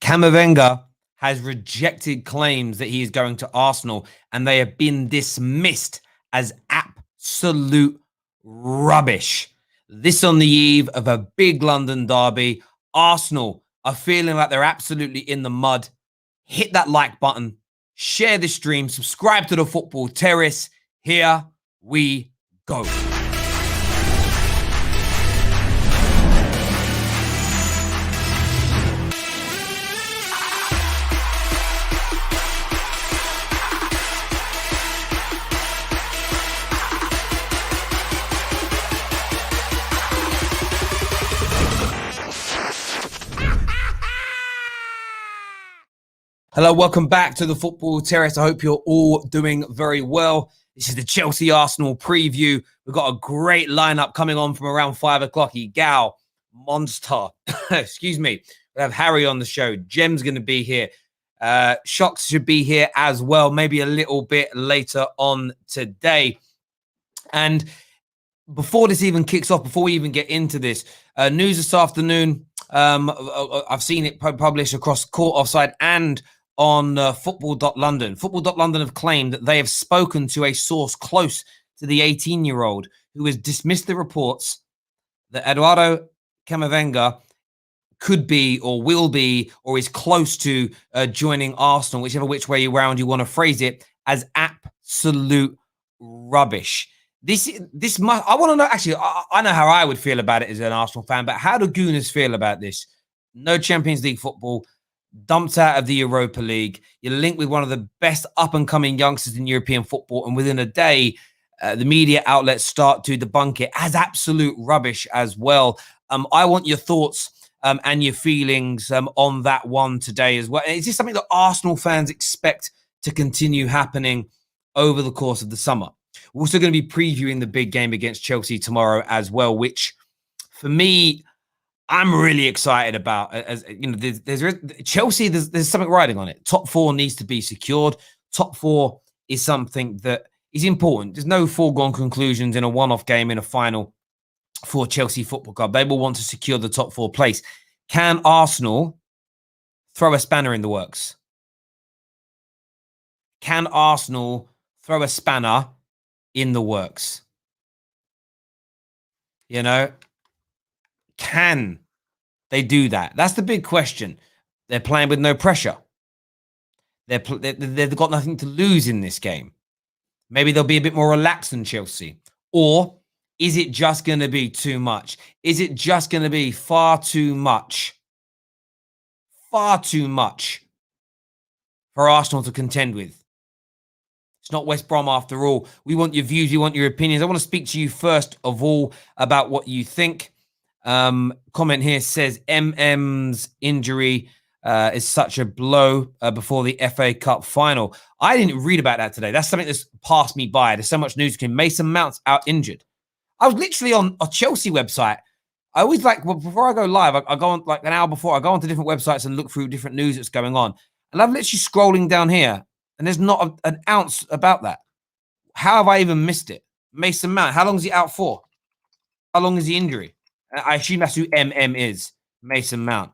Camavinga has rejected claims that he is going to Arsenal, and they have been dismissed as absolute rubbish. This on the eve of a big London derby. Arsenal are feeling like they're absolutely in the mud. Hit that like button, share this stream, subscribe to the Football Terrace. Here we go. Hello, welcome back to the Football Terrace. I hope you're all doing very well. This is the Chelsea-Arsenal preview. We've got a great lineup coming on from around 5 o'clock. Egal, Monster, excuse me. We have Harry on the show. Jem's going to be here. Shocks should be here as well, maybe a little bit later on today. And before this even kicks off, before we even get into this, news this afternoon, I've seen it published across Court Offside and on football.london. Football.london have claimed that they have spoken to a source close to the 18-year-old who has dismissed the reports that Eduardo Camavinga could be or will be or is close to joining Arsenal, whichever which way around you want to phrase it, as absolute rubbish. I want to know, actually, I know how I would feel about it as an Arsenal fan, but how do Gooners feel about this? No Champions League football, dumped out of the Europa League. You're linked with one of the best up-and-coming youngsters in European football, and within a day, the media outlets start to debunk it as absolute rubbish as well. I want your thoughts and your feelings on that one today as well. Is this something that Arsenal fans expect to continue happening over the course of the summer? We're also going to be previewing the big game against Chelsea tomorrow as well, which for me, I'm really excited about. As you know, there's Chelsea. There's something riding on it. Top 4 needs to be secured. Top 4 is something that is important. There's no foregone conclusions in a one-off game in a final for Chelsea Football Club. They will want to secure the top 4 place. Can Arsenal throw a spanner in the works? Can Arsenal throw a spanner in the works? You know, can they do that? That's the big question. They're playing with no pressure. They've got nothing to lose in this game. Maybe they'll be a bit more relaxed than Chelsea. Or is it just going to be too much? Is it just going to be far too much? Far too much for Arsenal to contend with. It's not West Brom after all. We want your views. We want your opinions. I want to speak to you first of all about what you think. Comment here says MM's injury is such a blow before the FA Cup final. I didn't read about that today. That's something that's passed me by. There's so much news. Mason Mount's out injured. I was literally on a Chelsea website. I always before I go live, I go on like an hour before. I go onto different websites and look through different news that's going on. And I'm literally scrolling down here. And there's not an ounce about that. How have I even missed it? Mason Mount, how long is he out for? How long is the injury? I assume that's who MM is, Mason Mount.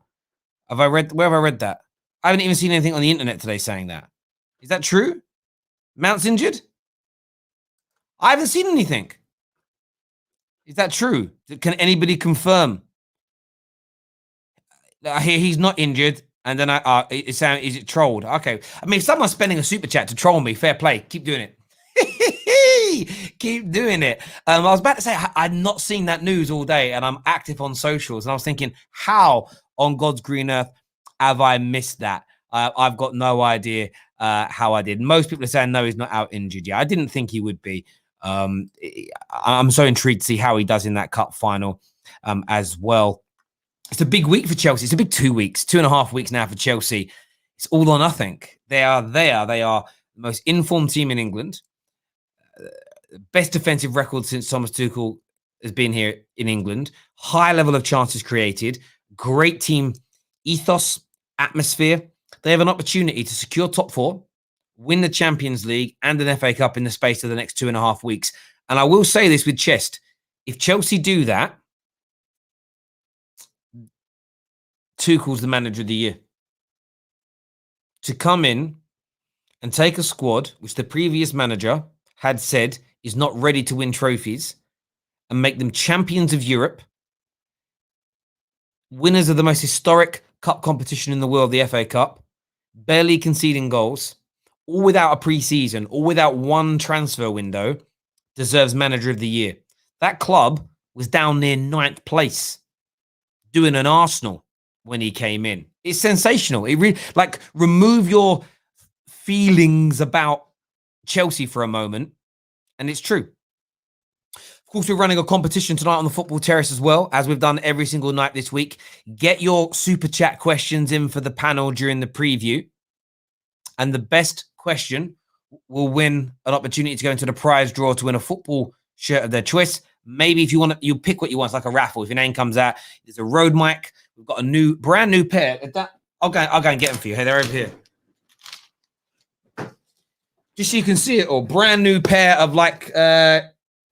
Where have I read that? I haven't even seen anything on the internet today saying that. Is that true? Mount's injured? I haven't seen anything. Is that true? Can anybody confirm? I hear he's not injured. And then is it trolled? Okay. I mean, if someone's spending a super chat to troll me, fair play. Keep doing it. Keep doing it. I was about to say, I'd not seen that news all day and I'm active on socials. And I was thinking, how on God's green earth have I missed that? I've got no idea how I did. Most people are saying, no, he's not out injured yet. I didn't think he would be. I'm so intrigued to see how he does in that cup final as well. It's a big week for Chelsea. It's a big 2 weeks, 2.5 weeks now for Chelsea. It's all or nothing. They are there. They are the most informed team in England. Best defensive record since Thomas Tuchel has been here in England. High level of chances created. Great team ethos, atmosphere. They have an opportunity to secure top 4, win the Champions League and an FA Cup in the space of the next 2.5 weeks. And I will say this with chest. If Chelsea do that, Tuchel's the manager of the year. to come in and take a squad which the previous manager had said is not ready to win trophies and make them champions of Europe, winners of the most historic cup competition in the world, the FA Cup, barely conceding goals, all without a pre-season, all without one transfer window, deserves manager of the year. That club was down near 9th place, doing an Arsenal when he came in. It's sensational. It really, like, remove your feelings about Chelsea for a moment, and it's true. Of course, we're running a competition tonight on the Football Terrace as well, as we've done every single night this week. Get your super chat questions in for the panel during the preview, and the best question will win an opportunity to go into the prize draw to win a football shirt of their choice. Maybe if you want to, you pick what you want. It's like a raffle. If your name comes out, there's a road mic. We've got a brand new pair. I'll go and get them for you. Hey, they're over here. Just so you can see it all. Brand new pair of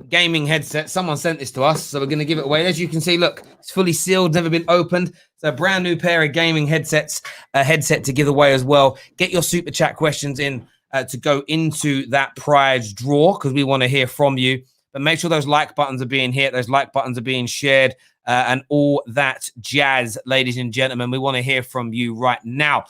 gaming headsets. Someone sent this to us, so we're going to give it away. As you can see, look, it's fully sealed, never been opened. So a brand new pair of gaming headsets, a headset to give away as well. Get your super chat questions in to go into that prize draw, because we want to hear from you. But make sure those like buttons are being hit, those like buttons are being shared, and all that jazz, ladies and gentlemen. We want to hear from you right now.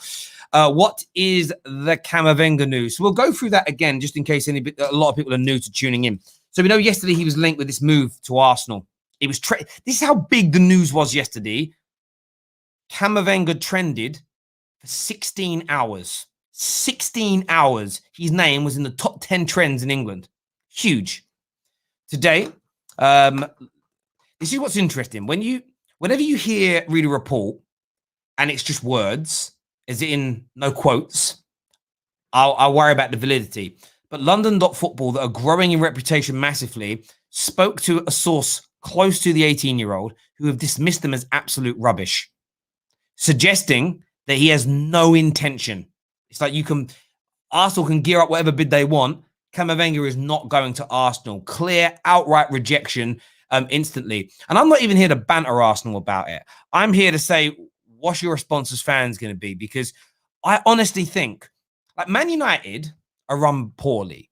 What is the Camavinga news? So we'll go through that again, just in case a lot of people are new to tuning in. So we know yesterday he was linked with this move to Arsenal. It was this is how big the news was yesterday. Camavinga trended for 16 hours. 16 hours. His name was in the top 10 trends in England. Huge. Today, this is what's interesting. Whenever you read a report and it's just words, as in no quotes, I'll worry about the validity. But London.football, that are growing in reputation massively, spoke to a source close to the 18-year-old who have dismissed them as absolute rubbish, suggesting that he has no intention. It's like Arsenal can gear up whatever bid they want. Camavinga is not going to Arsenal. Clear, outright rejection instantly. And I'm not even here to banter Arsenal about it. I'm here to say, what's your response as fans going to be? Because I honestly think, like, Man United are run poorly,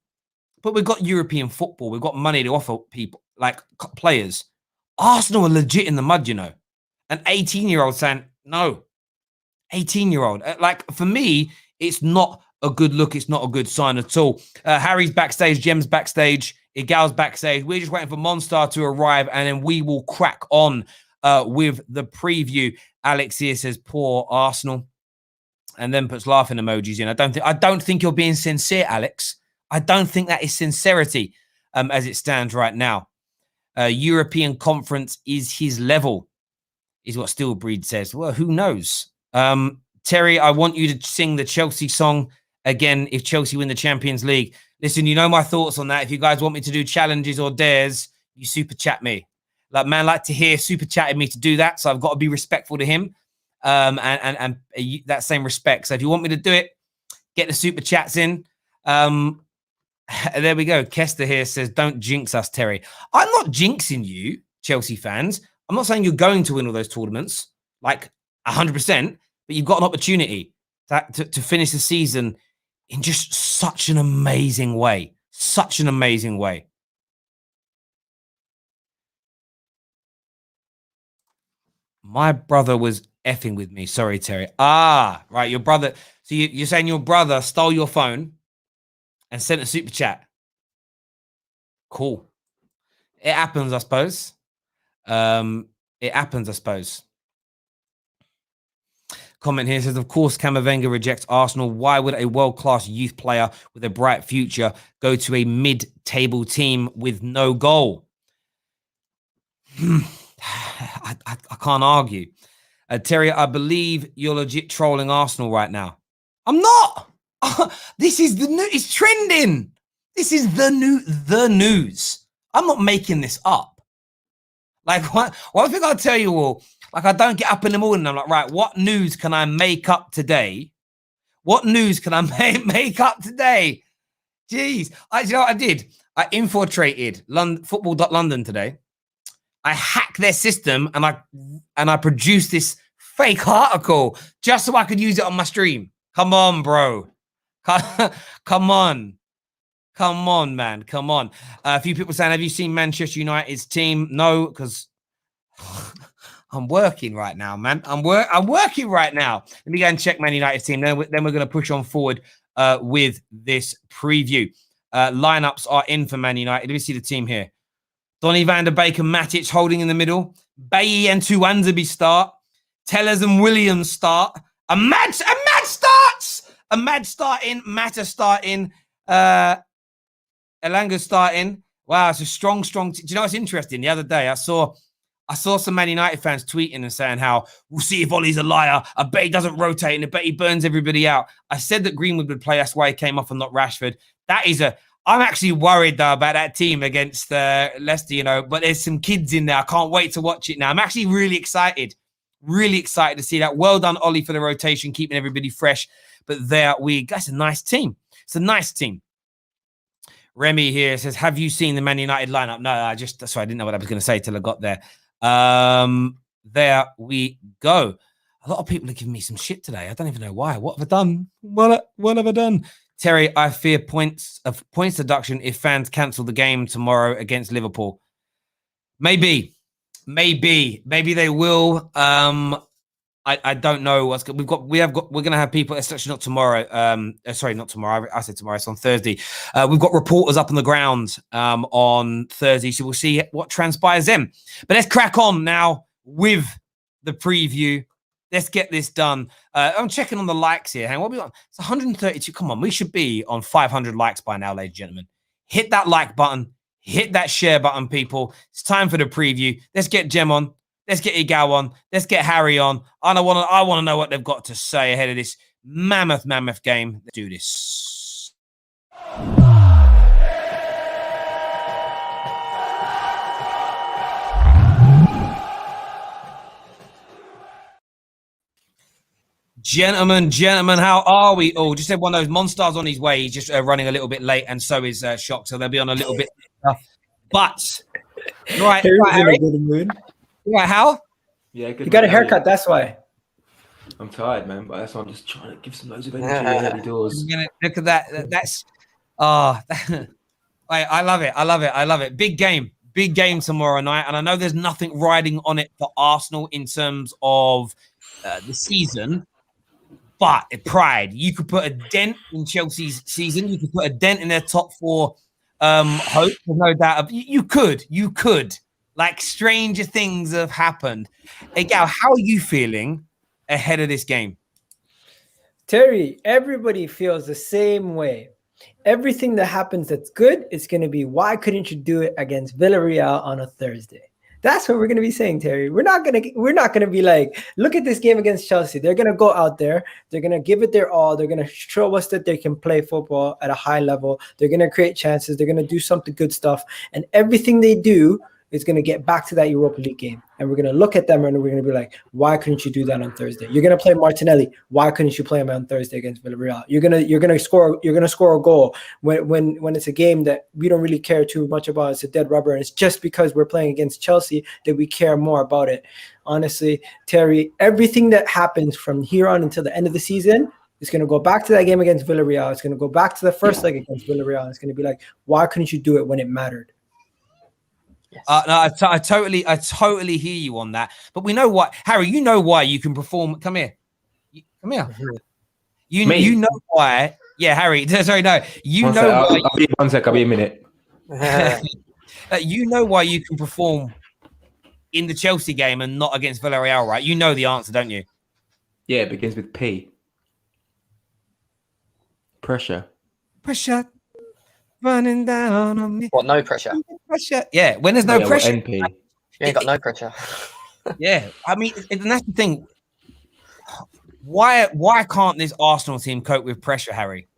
but we've got European football. We've got money to offer people, like players. Arsenal are legit in the mud, you know. An 18-year-old saying, no. 18-year-old. Like, for me, it's not a good look. It's not a good sign at all. Harry's backstage, Jem's backstage, Igal's backstage. We're just waiting for Monstar to arrive, and then we will crack on with the preview. Alex here says, poor Arsenal, and then puts laughing emojis in. I don't think you're being sincere, Alex. I don't think that is sincerity as it stands right now. European Conference is his level, is what Steelbreed says. Well, who knows? Terry, I want you to sing the Chelsea song again if Chelsea win the Champions League. Listen, you know my thoughts on that. If you guys want me to do challenges or dares, you super chat me. Like to hear super chatting me to do that, so I've got to be respectful to him, and that same respect. So if you want me to do it, get the super chats in. There we go. Kester here says, don't jinx us, Terry. I'm not jinxing you, Chelsea fans. I'm not saying you're going to win all those tournaments, like 100%, but you've got an opportunity to finish the season in just such an amazing way. Such an amazing way. My brother was effing with me. Sorry, Terry. Ah, right. Your brother. So you're saying your brother stole your phone and sent a super chat. Cool. It happens, I suppose. It happens, I suppose. Comment here says, of course, Camavinga rejects Arsenal. Why would a world-class youth player with a bright future go to a mid-table team with no goal? I can't argue. Terry, I believe you're legit trolling Arsenal right now. I'm not. This is the new. It's trending. This is the news. I'm not making this up. Like, one thing I'll tell you all, like, I don't get up in the morning and I'm like, right, what news can I make up today? What news can I make up today? Jeez. You know what I did? I infiltrated football.london today. I hacked their system and I produced this fake article just so I could use it on my stream. Come on, bro. Come on. Come on, man. Come on. A few people saying, have you seen Manchester United's team? No, because I'm working right now, man. I'm working right now. Let me go and check Man United's team. Then we're going to push on forward with this preview. Lineups are in for Man United. Let me see the team here. Donny van der Beek and Matic holding in the middle. Bailly and Tuanzebe start. Tellers and Williams start. A mad starts. A mad starting. Mata starting. Elanga starting. Wow, it's a strong. Do you know what's interesting? The other day, I saw some Man United fans tweeting and saying how we'll see if Ollie's a liar. I bet he doesn't rotate and I bet he burns everybody out. I said that Greenwood would play. That's why he came off and not Rashford. I'm actually worried though about that team against Leicester, but there's some kids in there. I can't wait to watch it now. I'm actually really excited to see that. Well done, Ollie, for the rotation, keeping everybody fresh. But that's a nice team. It's a nice team. Remy here says, have you seen the Man United lineup? No, I didn't know what I was going to say till I got there. There we go. A lot of people are giving me some shit today. I don't even know why. What have I done? What have I done? Terry, I fear points deduction if fans cancel the game tomorrow against Liverpool. Maybe they will. I don't know what's good. We're going to have people. It's actually not tomorrow. Sorry, not tomorrow. I said tomorrow. It's on Thursday. We've got reporters up on the ground on Thursday, so we'll see what transpires then. But let's crack on now with the preview. Let's get this done. I'm checking on the likes here. Hang on, what we got? It's 132. Come on, we should be on 500 likes by now, ladies and gentlemen. Hit that like button. Hit that share button, people. It's time for the preview. Let's get Jem on. Let's get Igal on. Let's get Harry on. I want to know what they've got to say ahead of this mammoth game. Let's do this. Gentlemen, how are we all? Just said one of those monsters on his way. He's just running a little bit late, and so is Shock, so they'll be on a little bit. But right, Harry. In a good mood. Right, Hal? Yeah, good. You got a haircut, that's why. I'm tired, man, but that's why I'm just trying to give some loads of energy ahead of doors. Look at that. That's I love it. Big game tomorrow night, and I know there's nothing riding on it for Arsenal in terms of the season. But pride, you could put a dent in Chelsea's season. You could put a dent in their top four hope. There's no doubt. You could. Like, stranger things have happened. Hey, Gal, how are you feeling ahead of this game? Terry, everybody feels the same way. Everything that happens that's good is going to be, why couldn't you do it against Villarreal on a Thursday? That's what we're going to be saying, Terry. We're not going to be like, look at this game against Chelsea. They're going to go out there. They're going to give it their all. They're going to show us that they can play football at a high level. They're going to create chances. They're going to do something good stuff. And everything they do is going to get back to that Europa League game. And we're going to look at them and we're going to be like, why couldn't you do that on Thursday? You're going to play Martinelli. Why couldn't you play him on Thursday against Villarreal? You're going to score a goal when it's a game that we don't really care too much about. It's a dead rubber. And it's just because we're playing against Chelsea that we care more about it. Honestly, Terry, everything that happens from here on until the end of the season is going to go back to that game against Villarreal. It's going to go back to the first leg against Villarreal. It's going to be like, why couldn't you do it when it mattered? Yes. No, I totally hear you on that. But we know what, Harry. You know why you can perform. Come here. You know why? Yeah, Harry. Sorry, no. You know why. I'll be 1 sec. I'll be a minute. You know why you can perform in the Chelsea game and not against Villarreal, right? You know the answer, don't you? Yeah, it begins with P. Pressure. Running down on me. What, no pressure? Pressure. Yeah, when there's no pressure. NP. You ain't got no pressure. Yeah, I mean, and that's the thing. Why can't this Arsenal team cope with pressure, Harry?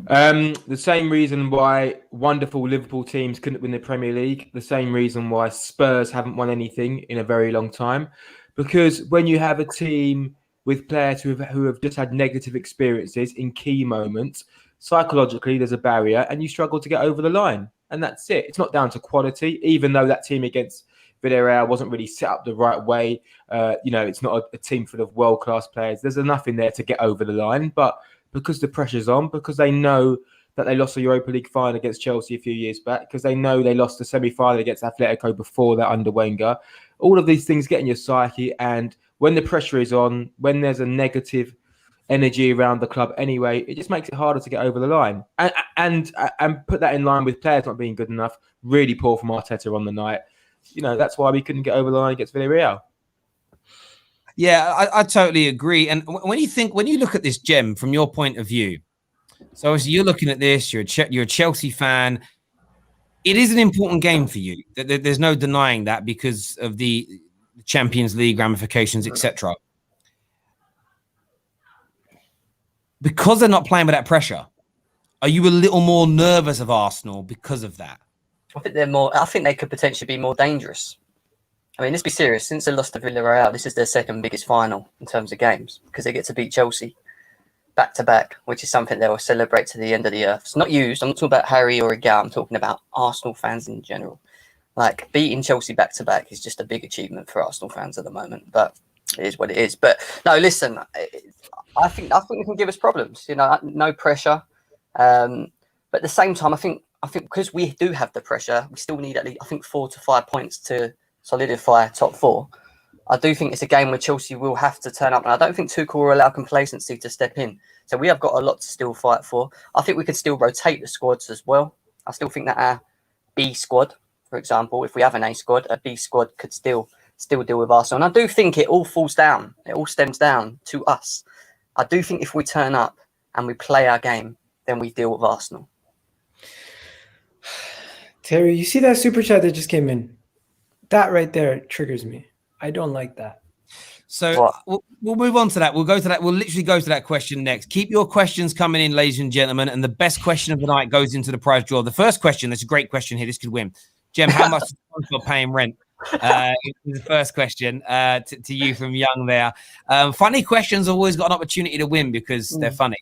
The same reason why wonderful Liverpool teams couldn't win the Premier League. The same reason why Spurs haven't won anything in a very long time. Because when you have a team with players who have just had negative experiences in key moments, psychologically there's a barrier and you struggle to get over the line. And that's it. It's not down to quality, even though that team against Villarreal wasn't really set up the right way. It's not a team full of world-class players. There's enough in there to get over the line, but because the pressure's on, because they know that they lost the Europa League final against Chelsea a few years back, because they know they lost the semi-final against Atletico before that under Wenger. All of these things get in your psyche, and when the pressure is on, when there's a negative energy around the club anyway, it just makes it harder to get over the line. And put that in line with players not being good enough. Really poor from Arteta on the night. That's why we couldn't get over the line against Villarreal. Yeah, I totally agree. And when you look at this, Gem, from your point of view, so obviously you're looking at this, you're a Chelsea fan. It is an important game for you. There's no denying that because of the Champions League ramifications, etc. Because they're not playing with that pressure, are you a little more nervous of Arsenal because of that? I think they could potentially be more dangerous. I mean, let's be serious. Since they lost to Villarreal, this is their second biggest final in terms of games because they get to beat Chelsea back to back, which is something they will celebrate to the end of the earth. It's not used. I'm not talking about Harry or Igal. I'm talking about Arsenal fans in general. Like, beating Chelsea back to back is just a big achievement for Arsenal fans at the moment, but it is what it is. But no, listen, I think it can give us problems. No pressure, but at the same time, I think because we do have the pressure, we still need at least 4 to 5 points to solidify top 4. I do think it's a game where Chelsea will have to turn up, and I don't think Tuchel will allow complacency to step in. So we have got a lot to still fight for. I think we could still rotate the squads as well. I still think that our B squad, for example, if we have an A squad, a B squad could still deal with Arsenal. And I do think it all falls down. It all stems down to us. I do think if we turn up and we play our game, then we deal with Arsenal. Terry, you see that super chat that just came in? That right there triggers me. I don't like that. So we'll move on to that. We'll go to that. We'll literally go to that question next. Keep your questions coming in, ladies and gentlemen. And the best question of the night goes into the prize draw. The first question, that's a great question here. This could win. Jem, how much for paying rent? The first question to you from Young there. Funny questions always got an opportunity to win because they're funny.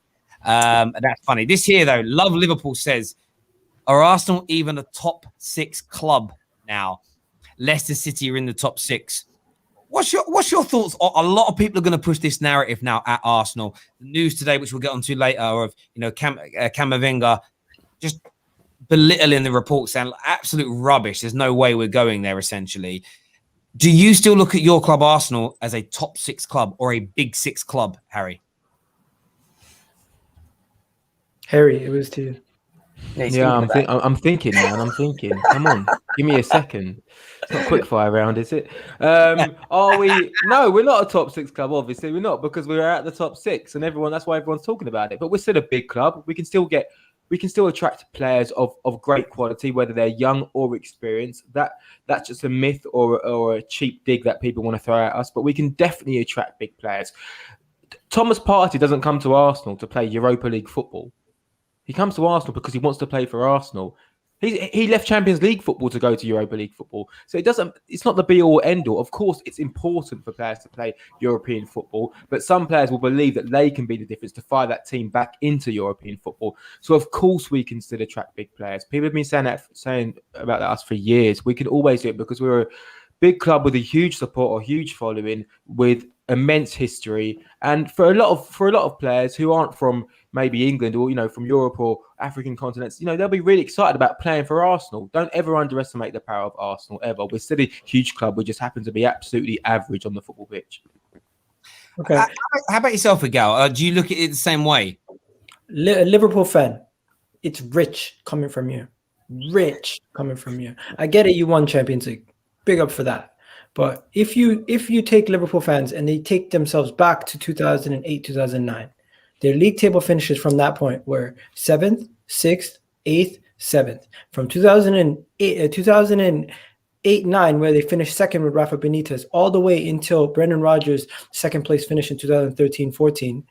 That's funny. This here, though, Love Liverpool says, are Arsenal even a top 6 club now? Leicester City are in the top 6. What's your thoughts? A lot of people are going to push this narrative now at Arsenal. The news today, which we'll get onto later, of Camavinga just belittling the report, saying absolute rubbish. There's no way we're going there. Essentially, do you still look at your club Arsenal as a top 6 club or a big 6 club, Harry? Harry, it was to you. Yeah, I'm thinking, man. I'm thinking. Come on, give me a second. It's not quick fire round, is it? Are we? No, we're not a top 6 club. Obviously, we're not, because we're at the top 6, and that's why everyone's talking about it. But we're still a big club. We can still attract players of great quality, whether they're young or experienced. That's just a myth or a cheap dig that people want to throw at us. But we can definitely attract big players. Thomas Partey doesn't come to Arsenal to play Europa League football. He comes to Arsenal because he wants to play for Arsenal. He left Champions League football to go to Europa League football. So it's not the be all end all. Of course, it's important for players to play European football, but some players will believe that they can be the difference to fire that team back into European football. So of course we can still attract big players. People have been saying about us for years. We can always do it because we're a big club with a huge support or huge following with immense history, and for a lot of players who aren't from maybe England or from Europe or African continents, they'll be really excited about playing for Arsenal. Don't ever underestimate the power of Arsenal ever. We're still a huge club. We just happen to be absolutely average on the football pitch. Okay. How about yourself, Igal? Do you look at it the same way? Liverpool fan, it's rich coming from you. Rich coming from you. I get it. You won Champions League. Big up for that. But if you take Liverpool fans and they take themselves back to 2008, 2009, their league table finishes from that point were 7th, 6th, 8th, 7th. From 2008-9, where they finished second with Rafa Benitez, all the way until Brendan Rodgers' second place finish in 2013-14,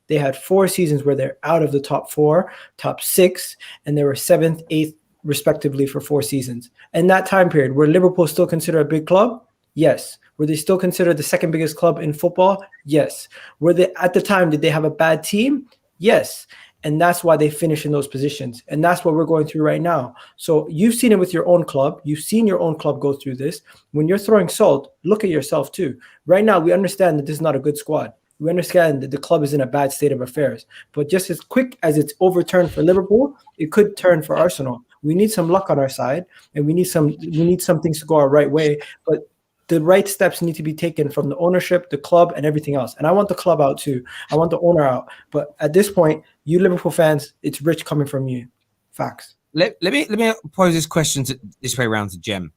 they had 4 seasons where they're out of the top 4, top 6, and they were 7th, 8th, respectively for 4 seasons. And that time period, were Liverpool still considered a big club? Yes. Were they still considered the second biggest club in football? Yes. Were they, at the time, did they have a bad team? Yes. And that's why they finish in those positions. And that's what we're going through right now. So you've seen it with your own club. You've seen your own club go through this. When you're throwing salt, look at yourself too. Right now, we understand that this is not a good squad. We understand that the club is in a bad state of affairs. But just as quick as it's overturned for Liverpool, it could turn for Arsenal. We need some luck on our side, and we need some things to go our right way. But the right steps need to be taken from the ownership, the club, and everything else. And I want the club out too. I want the owner out. But at this point, you Liverpool fans, it's rich coming from you. Facts. Let me pose this question this way around to Jem.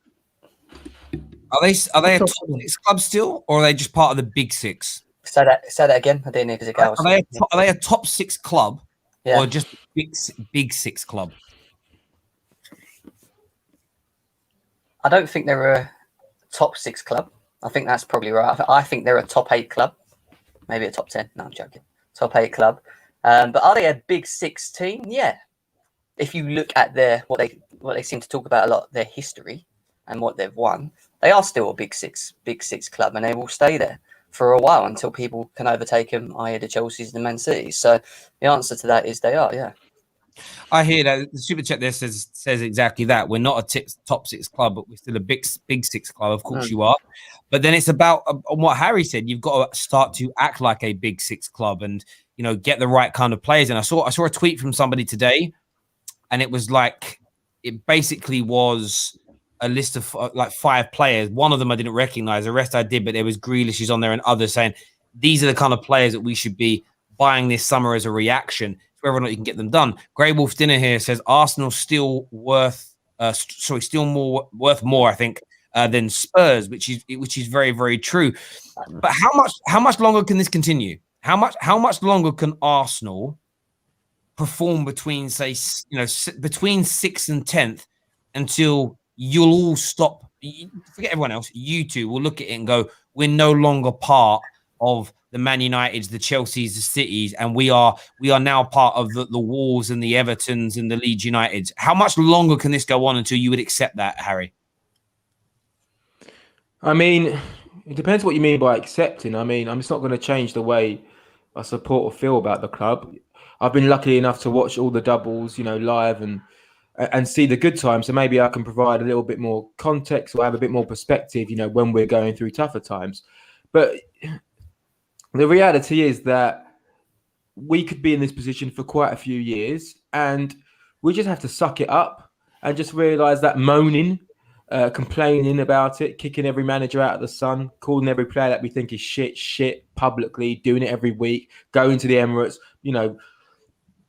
Are they a top 6 club still, or are they just part of the big 6? Say that again. I didn't hear because it goes. Are they a top 6 club, Yeah. or just big 6 club? I don't think they're a top 6 club. I think that's probably right. I think they're a top 8 club, maybe a top 10. No, I'm joking. Top 8 club. But are they a big 6 team? Yeah. If you look at what they seem to talk about a lot, their history and what they've won, they are still a big six club, and they will stay there for a while until people can overtake them, i.e. the Chelseas and the Man Cities. So the answer to that is they are, yeah. I hear that. The super chat there says exactly that. We're not a top 6 club, but we're still a big 6 club. Of course you are. But then it's about on what Harry said. You've got to start to act like a big 6 club, and get the right kind of players. And I saw a tweet from somebody today, and it was like it basically was a list of like 5 players. One of them I didn't recognize. The rest I did, but there was Grealish is on there and others saying these are the kind of players that we should be buying this summer as a reaction. Whether or not you can get them done. Grey Wolf Dinner here says Arsenal still worth more, I think, than Spurs, which is very, very true. But how much longer can this continue? How much longer can Arsenal perform between between 6th and 10th until you'll all stop? Forget everyone else. You two will look at it and go, we're no longer part of the Man Uniteds, the Chelseas, the Cities, and we are now part of the Wolves and the Evertons and the Leeds Uniteds. How much longer can this go on until you would accept that, Harry? I mean, it depends what you mean by accepting. I mean, I'm just not going to change the way I support or feel about the club. I've been lucky enough to watch all the doubles, live and see the good times. So maybe I can provide a little bit more context or have a bit more perspective, when we're going through tougher times. But the reality is that we could be in this position for quite a few years, and we just have to suck it up and just realize that moaning, complaining about it, kicking every manager out of the sun, calling every player that we think is shit publicly, doing it every week, going to the Emirates,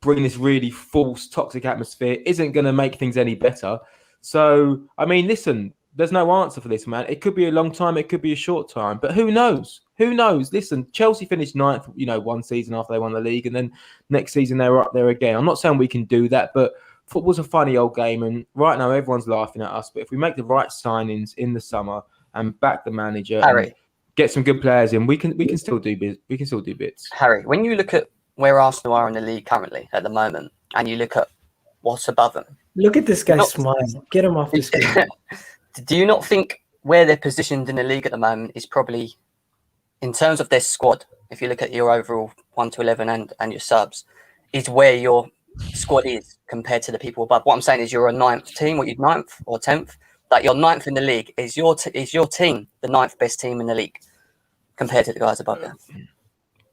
bring this really false, toxic atmosphere isn't going to make things any better. So, I mean, listen, there's no answer for this, man. It could be a long time, it could be a short time, but who knows? Who knows? Listen, Chelsea finished 9th, one season after they won the league, and then next season they were up there again. I'm not saying we can do that, but football's a funny old game, and right now everyone's laughing at us. But if we make the right signings in the summer and back the manager, Harry, and get some good players in, we can still do bits. Harry, when you look at where Arsenal are in the league currently at the moment, and you look at what's above them, look at this guy smile. Get him off the screen. Do you not think where they're positioned in the league at the moment is probably, in terms of their squad, if you look at your overall 1 to 11 and your subs, is where your squad is compared to the people above? What I'm saying is you're a 9th team, or you're 9th or 10th, like you're 9th in the league. Is your team the 9th best team in the league compared to the guys above there?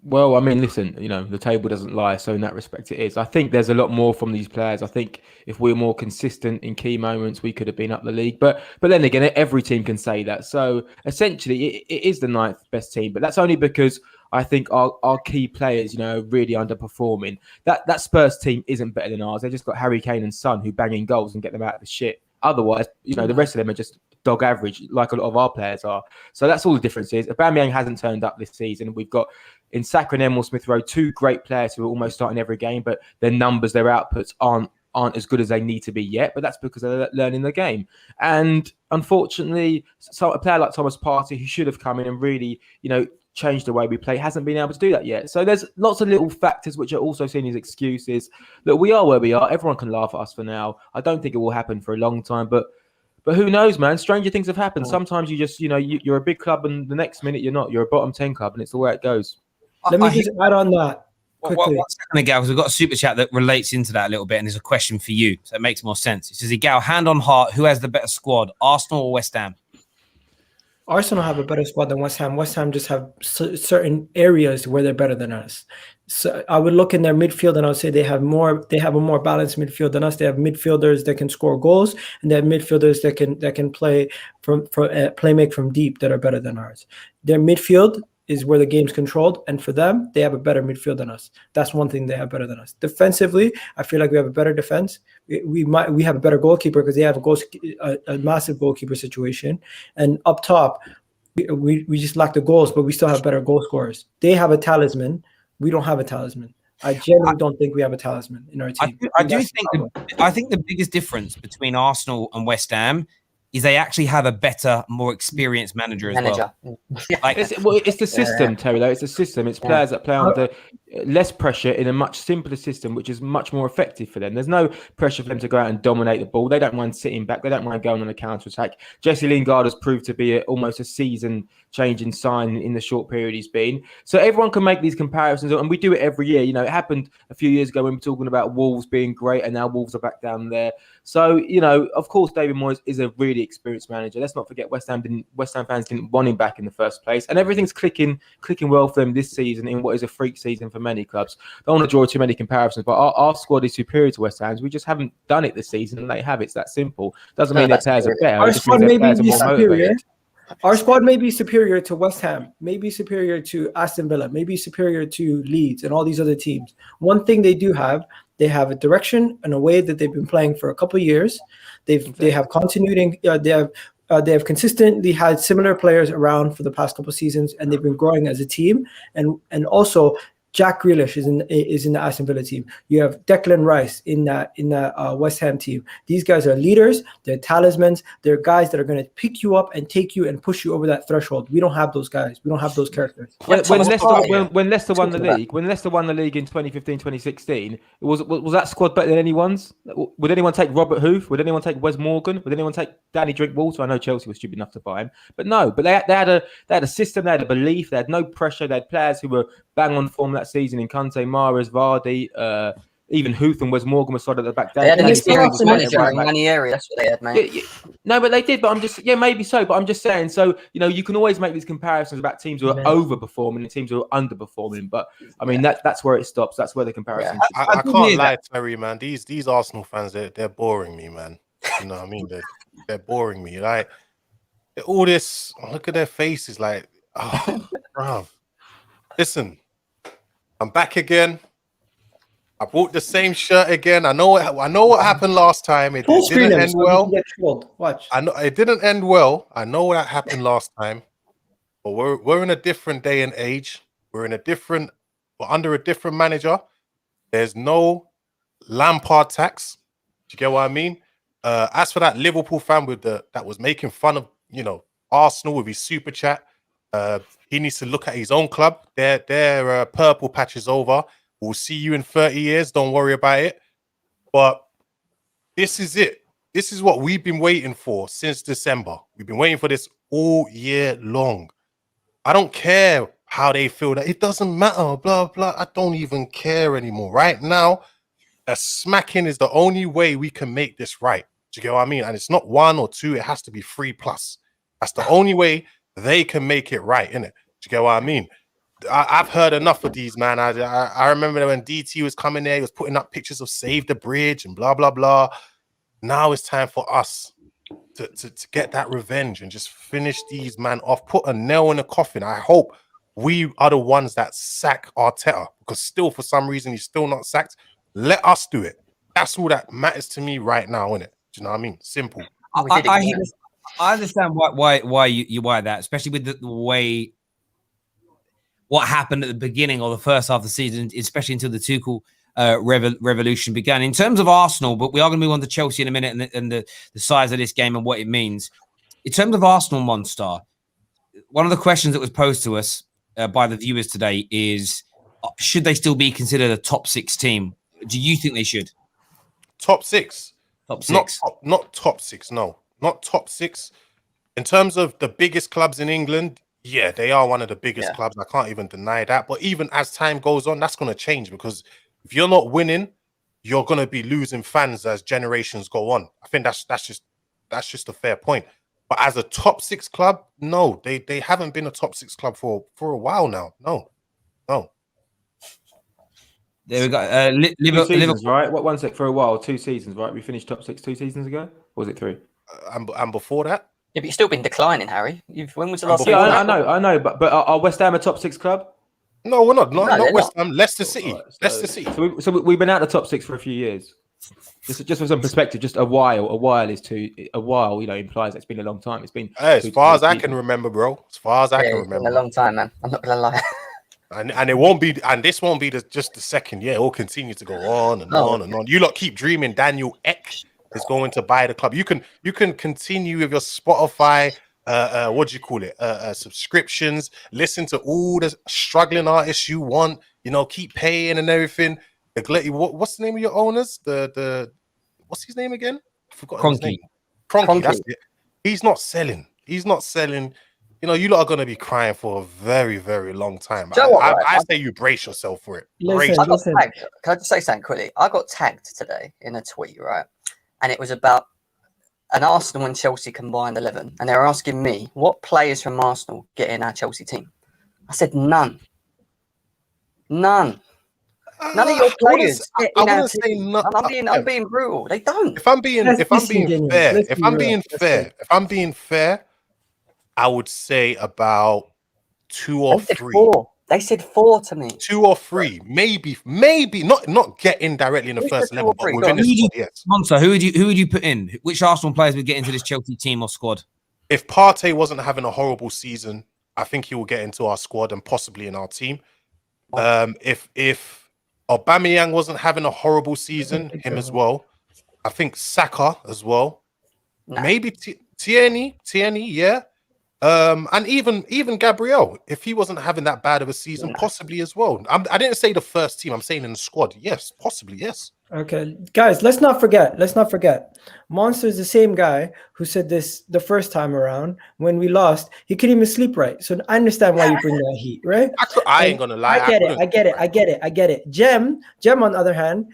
Well, I mean, listen, the table doesn't lie, so in that respect it is. I think there's a lot more from these players. I think if we're more consistent in key moments, we could have been up the league. But then again, every team can say that. So essentially, it is the 9th best team, but that's only because I think our key players, are really underperforming. That Spurs team isn't better than ours. They just got Harry Kane and Son who bang in goals and get them out of the shit. Otherwise, the rest of them are just dog average, like a lot of our players are. So that's all the difference is. Aubameyang hasn't turned up this season. We've got in Saka and Emil Smith-Rowe 2 great players who are almost starting every game, but their numbers, their outputs aren't as good as they need to be yet. But that's because they're learning the game. And unfortunately, so a player like Thomas Partey, who should have come in and really, change the way we play, hasn't been able to do that yet. So there's lots of little factors which are also seen as excuses. That we are where we are. Everyone can laugh at us for now. I don't think it will happen for a long time, but who knows, man? Stranger things have happened. Sometimes you just, you're a big club and the next minute you're not. You're a bottom 10 club and it's the way it goes. Let me just add on that. quickly. One second, Gal, because we've got a super chat that relates into that a little bit, and there's a question for you, so it makes more sense. It says, Gal, hand on heart, who has the better squad, Arsenal or West Ham? Arsenal have a better squad than West Ham. West Ham just have certain areas where they're better than us. So I would look in their midfield and I would say they have a more balanced midfield than us. They have midfielders that can score goals, and they have midfielders that can play play make from deep that are better than ours. Their midfield is where the game's controlled, and for them, they have a better midfield than us. That's one thing they have better than us. Defensively, I feel like we have a better defense. We have a better goalkeeper because they have a massive goalkeeper situation, and up top, we just lack the goals, but we still have better goal scorers. They have a talisman. We don't have a talisman. I genuinely don't think we have a talisman in our team. I think the biggest difference between Arsenal and West Ham is they actually have a better, more experienced manager as well. Like, it's the system, Terry, though. It's the system. It's players that play under less pressure in a much simpler system, which is much more effective for them. There's no pressure for them to go out and dominate the ball. They don't mind sitting back. They don't mind going on a counter-attack. Jesse Lingard has proved to be almost a season-changing sign in the short period he's been. So everyone can make these comparisons, and we do it every year. You know, it happened a few years ago when we were talking about Wolves being great, and now Wolves are back down there. So, you know, of course, David Moyes is a really experienced manager. Let's not forget West Ham fans didn't want him back in the first place, and everything's clicking well for them this season in what is a freak season for many clubs. Don't want to draw too many comparisons, but our squad is superior to West Ham's. We just haven't done it this season, and they have. It's that simple. Doesn't mean their players are better. Our squad may be superior. Our squad may be superior to West Ham, maybe superior to Aston Villa, maybe superior to Leeds and all these other teams. One thing they do have, they have a direction and a way that they've been playing for a couple of years. They have continuity. They have consistently had similar players around for the past couple of seasons, and they've been growing as a team. And also, Jack Grealish is in the Aston Villa team. You have Declan Rice in that West Ham team. These guys are leaders. They're talismans. They're guys that are going to pick you up and take you and push you over that threshold. We don't have those guys. We don't have those characters. When Leicester won the league in 2015, 2016, was that squad better than anyone's? Would anyone take Robert Huth? Would anyone take Wes Morgan? Would anyone take Danny Drinkwater? I know Chelsea was stupid enough to buy him, but no. But they had a system. They had a belief. They had no pressure. They had players who were bang on form that season in Conte, Mahrez, Vardy, even Huth and Wes Morgan were sort of the back. They had an experienced manager in Ranieri. That's what they had, mate. Yeah. No, but they did. But I'm just, maybe so. But I'm just saying. So, you know, you can always make these comparisons about teams who are overperforming and teams who are underperforming. But I mean, that's where it stops. That's where the comparison. Yeah. I can't lie, Terry, man. These Arsenal fans, they're boring me, man. You know what I mean? They're boring me. Like all this. Look at their faces. Like, oh, bro. Listen, I'm back again. I bought the same shirt again. I know what happened last time. It didn't end well. Watch. I know it didn't end well. I know what happened last time. But we're in a different day and age. We're under a different manager. There's no Lampard tax. Do you get what I mean? As for that Liverpool fan that was making fun of, you know, Arsenal with his super chat, he needs to look at his own club. Their purple patch is over. We'll see you in 30 years. Don't worry about it. But this is it. This is what we've been waiting for since December. We've been waiting for this all year long. I don't care how they feel that it doesn't matter, blah, blah. I don't even care anymore. Right now, a smacking is the only way we can make this right. Do you get what I mean? And it's not 1 or 2. It has to be 3+. That's the only way they can make it right, innit? Do you get what I mean? I've heard enough of these, man. I remember when DT was coming there, he was putting up pictures of Save the Bridge and blah, blah, blah. Now it's time for us to get that revenge and just finish these man off, put a nail in the coffin. I hope we are the ones that sack Arteta, because still, for some reason, he's still not sacked. Let us do it. That's all that matters to me right now, innit? Do you know what I mean? Simple. I understand why that, especially with the way what happened at the beginning or the first half of the season, especially until the Tuchel revolution began. In terms of Arsenal, but we are going to move on to Chelsea in a minute and the size of this game and what it means. In terms of Arsenal, Monstar, one of the questions that was posed to us by the viewers today is, should they still be considered a top 6 team? Do you think they should? Top 6? Top 6. Not top 6, no. Not top 6. In terms of the biggest clubs in England, Yeah, they are one of the biggest Yeah. clubs. I can't even deny that. But even as time goes on, that's going to change because if you're not winning, you're going to be losing fans as generations go on. I think that's just a fair point. But as a top 6 club, no, they haven't been a top 6 club for a while now. No. There we go. 2 Liverpool. seasons, right? What 1 sec for a while? 2 seasons, right? We finished top 6 2 seasons ago. Or was it 3? And before that, Yeah, but you've still been declining, Harry. When was the last before time? Yeah, that- I know. But are West Ham a top 6 club? no, we're not. No, Not they're West Ham. Leicester City. Right, Leicester City. So we've been out of the top 6 for a few years. Just for some perspective, just a while. A while, implies it's been a long time. It's been As 2 to far 3 as I can seasons. remember, bro. As far as I can It's been remember. a long time, man. I'm not gonna lie. And it won't be, and this won't be just the second year. It will continue to go on and No. on and on. You lot keep dreaming Daniel Ek is going to buy the club. You can continue with your Spotify, what do you call it? Subscriptions. Listen to all the struggling artists you want. Keep paying and everything. What's the name of your owners? The what's his name again? I forgot his name. Kroenke. That's it. He's not selling. You lot are going to be crying for a very, very long time. Do you know what, I right? say you brace yourself for it. Listen, I got listen. tagged. Can I just say something quickly? I got tagged today in a tweet, right? And it was about an Arsenal and Chelsea combined 11. And they were asking me, what players from Arsenal get in our Chelsea team? I said, none. None. None of your players get I in our wouldn't say team. no. I'm being brutal. They don't. If I'm being Let's be fair, genuine. if I'm being fair, I would say about 2 or They said 3. 4. They said 4 to me. 2 or 3, maybe not getting directly in the Who's first the 2 11, or but 3? within the Go on. squad, yes. Monster, who would you put in? Which Arsenal players would get into this Chelsea team or squad? If Partey wasn't having a horrible season, I think he will get into our squad and possibly in our team. If Aubameyang wasn't having a horrible season, him as well. I think Saka as well. Nah. Maybe Tierney, yeah. And even Gabriel, if he wasn't having that bad of a season, possibly as well. I didn't say the first team. I'm saying in the squad. Yes, possibly. Yes. Okay, guys, let's not forget. Monster is the same guy who said this the first time around when we lost. He couldn't even sleep right. So I understand why you bring that heat, right? I ain't gonna lie. I get it. Jem, on the other hand,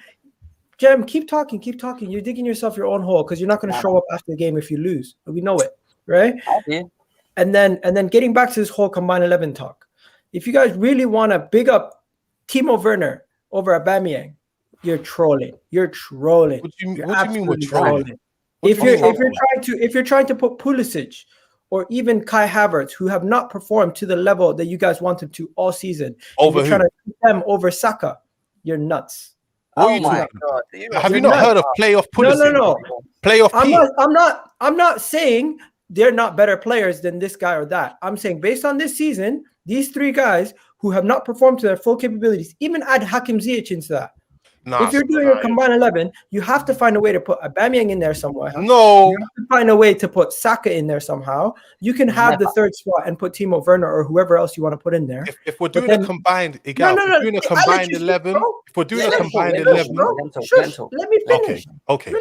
Jem, keep talking. You're digging yourself your own hole because you're not going to show up after the game if you lose. We know it, right? Yeah. And then getting back to this whole combined 11 talk. If you guys really want to big up Timo Werner over Aubameyang, you're trolling. What do you mean we're trolling? If you're trying to put Pulisic or even Kai Havertz, who have not performed to the level that you guys wanted to all season, Over you're trying to put them over Saka, you're nuts. What are Oh you my talking god! Have you not heard of playoff Pulisic? No. Playoff P. I'm not saying they're not better players than this guy or that. I'm saying based on this season, these 3 guys who have not performed to their full capabilities, even add Hakim Ziyech into that. If you're doing a combined 11, you have to find a way to put Aubameyang in there somewhere. No. You have to find a way to put Saka in there somehow. You can have the 3rd spot and put Timo Werner or whoever else you want to put in there. If we're doing a combined, if we're doing a combined 11, if we're doing a combined 11, Let me finish. Okay.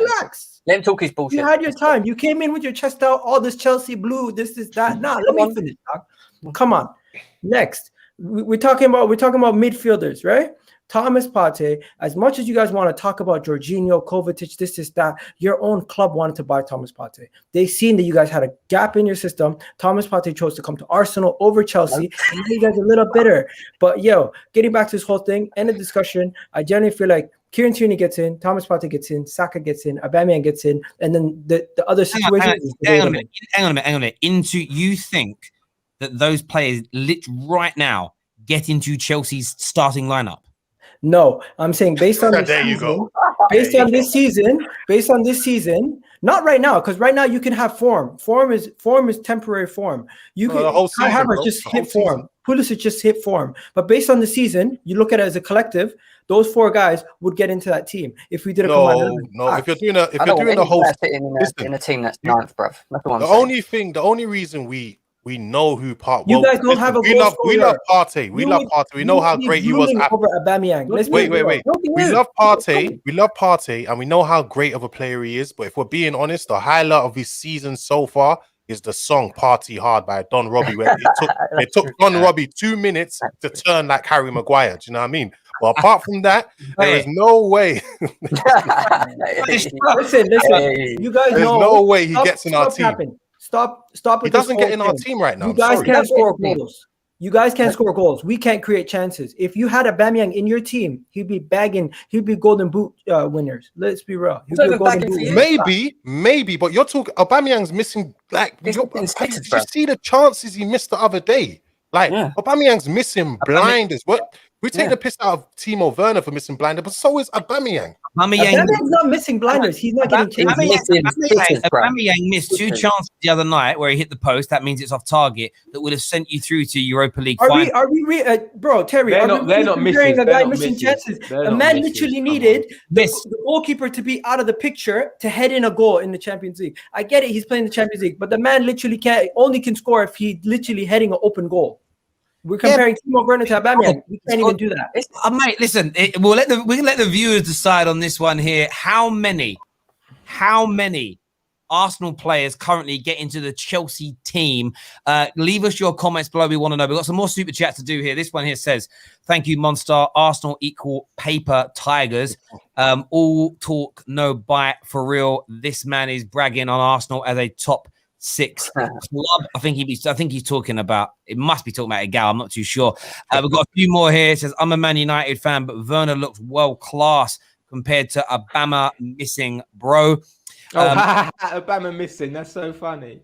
Let him talk his bullshit. You had your time. You came in with your chest out, all this Chelsea blue, this, that. Nah, let me finish, dog. Come on. Next, we're talking about midfielders, right? Thomas Partey, as much as you guys want to talk about Jorginho, Kovacic, this, that, your own club wanted to buy Thomas Partey. They seen that you guys had a gap in your system. Thomas Partey chose to come to Arsenal over Chelsea, and now you guys are a little bitter. But getting back to this whole thing, end of discussion, I generally feel like Kieran Tierney gets in, Thomas Partey gets in, Saka gets in, Aubameyang gets in, and then the other situation. Hang on a minute. You think that those players right now get into Chelsea's starting lineup? No, I'm saying based on this There you season, go. based on this season, not right now, because right now you can have form. Form is temporary form. You can the whole season, Kai Havertz bro. just The hit whole form. Pulisic just hit form. But based on the season, you look at it as a collective. Those 4 guys would get into that team if we did a combined 11. No. If you're doing the whole, in a team that's 9th, bruv. That's what I'm saying. the only reason we know who You guys don't have a we goal love scorer. Partey. We love Partey. We know how great he was. Over Aubameyang. Wait. We love Partey, and we know how great of a player he is. But if we're being honest, the highlight of his season so far is the song "Party Hard" by Don Robbie, where it took Don Robbie 2 minutes to turn like Harry Maguire. Do you know what I mean? But apart from that, there is no way. Listen. You guys There's know. no way he gets in our team. Tapping. Stop. He doesn't get in our team right now. You guys Sorry. can't score goals. You guys can't score goals. We can't create chances. If you had Aubameyang in your team, he'd be bagging. He'd be Golden Boot winners. Let's be real. He'd be a Golden Boot. Maybe, but you're talking. Aubameyang's missing. Like, did you see the chances he missed the other day? Like, Aubameyang's missing blinders. What? We take the piss out of Timo Werner for missing blinders, but so is Aubameyang. Aubameyang's not missing blinders. He's not getting chances. Aubameyang missed 2 chances the other night where he hit the post. That means it's off target. That would have sent you through to Europa League final. Bro, Terry? They're not missing. A guy missing chances. A man literally needed the goalkeeper to be out of the picture to head in a goal in the Champions League. I get it. He's playing the Champions League, but the man literally can score if he literally heading an open goal. We're comparing Timo Werner to Aubameyang. We can't even do that. Mate, listen, we can let the viewers decide on this one here. How many Arsenal players currently get into the Chelsea team? Leave us your comments below. We want to know. We've got some more super chat to do here. This one here says, "Thank you, Monster. Arsenal equal paper tigers. All talk, no bite. For real, this man is bragging on Arsenal as a top 6 club." I think he's talking about. It must be talking about Egal. I'm not too sure. We've got a few more here. It says, "I'm a Man United fan, but Werner looks world class compared to Obama missing, bro." Obama missing. That's so funny.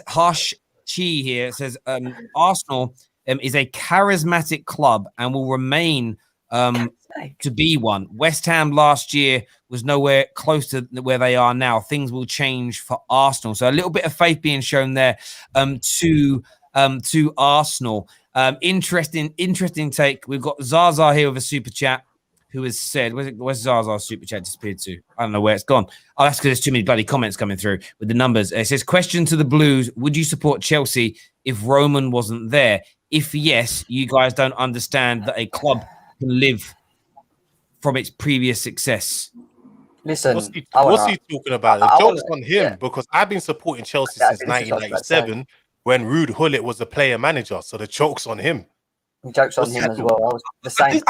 Harsh Chi here says, "Arsenal is a charismatic club and will remain to be one. West Ham last year was nowhere close to where they are now. Things will change for Arsenal." So a little bit of faith being shown there to Arsenal. Interesting take. We've got Zaza here with a super chat who has said, where's Zaza's super chat disappeared to? I don't know where it's gone. Oh, that's because there's too many bloody comments coming through with the numbers. It says, "Question to the Blues, would you support Chelsea if Roman wasn't there? If yes, you guys don't understand that a club can live from its previous success." Listen, what's he talking about? The joke's on him because I've been supporting Chelsea since 1997 when Ruud Gullit was the player manager. So the joke's on him. The joke's on him as well. I was the same.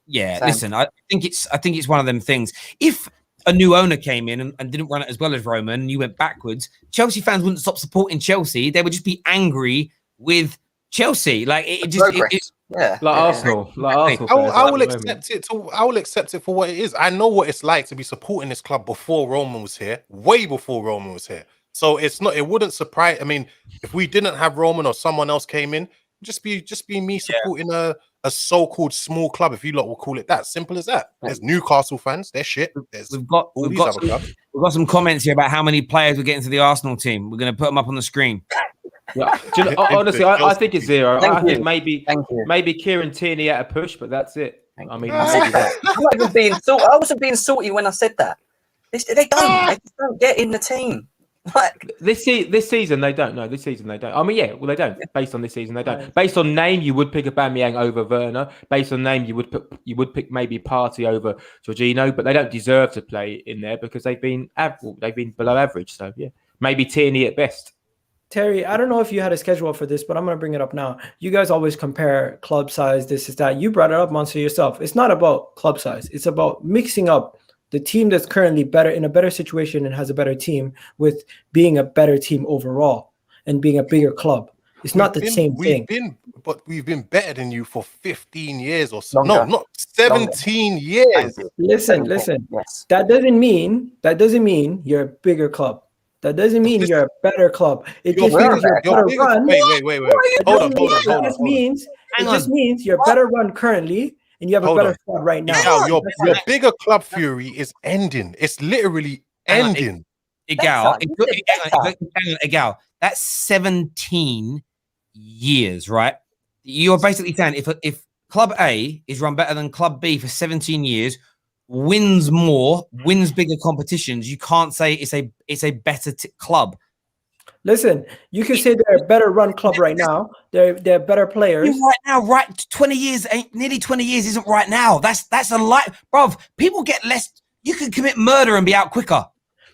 Listen, I think it's one of them things. If a new owner came in and didn't run it as well as Roman and you went backwards, Chelsea fans wouldn't stop supporting Chelsea. They would just be angry with Chelsea. Like Arsenal. I will accept it. I will accept it for what it is. I know what it's like to be supporting this club before Roman was here, way before Roman was here. So it's not. It wouldn't surprise. I mean, if we didn't have Roman or someone else came in, just be me supporting a so-called small club, if you lot will call it that. Simple as that. There's Newcastle fans. They're shit. We've got some comments here about how many players we're getting to the Arsenal team. We're going to put them up on the screen. Yeah, honestly, I think it's 0. I think maybe Kieran Tierney at a push, but that's it. I mean, I wasn't being salty when I said that. They just don't get in the team. Like this season, they don't. No, this season they don't. I mean, they don't. Based on this season, they don't. Based on name, you would pick Aubameyang over Werner. Based on name, you would pick maybe Partey over Jorginho, but they don't deserve to play in there because they've been below average. So yeah, maybe Tierney at best. Terry, I don't know if you had a schedule for this, but I'm going to bring it up now. You guys always compare club size, this is that. You brought it up, Monster, yourself. It's not about club size. It's about mixing up the team that's currently better in a better situation and has a better team with being a better team overall and being a bigger club. It's not the same thing. We've been better than you for 15 years or so. No, not 17 years. Listen. Yes. That doesn't mean you're a bigger club. That doesn't mean you're a better club. It just means you're better run. Wait. Hold on. It just means you're better run currently. And you have a better squad right now. Your bigger club fury is ending. It's literally ending. Egal, that's 17 years, right? You're basically saying if Club A is run better than Club B for 17 years, wins bigger competitions, you can't say it's a better club. Listen, you can say they're a better run club right now. They're better players. Right now, 20 years, nearly 20 years isn't right now. That's a lot, bro. People get less. You can commit murder and be out quicker.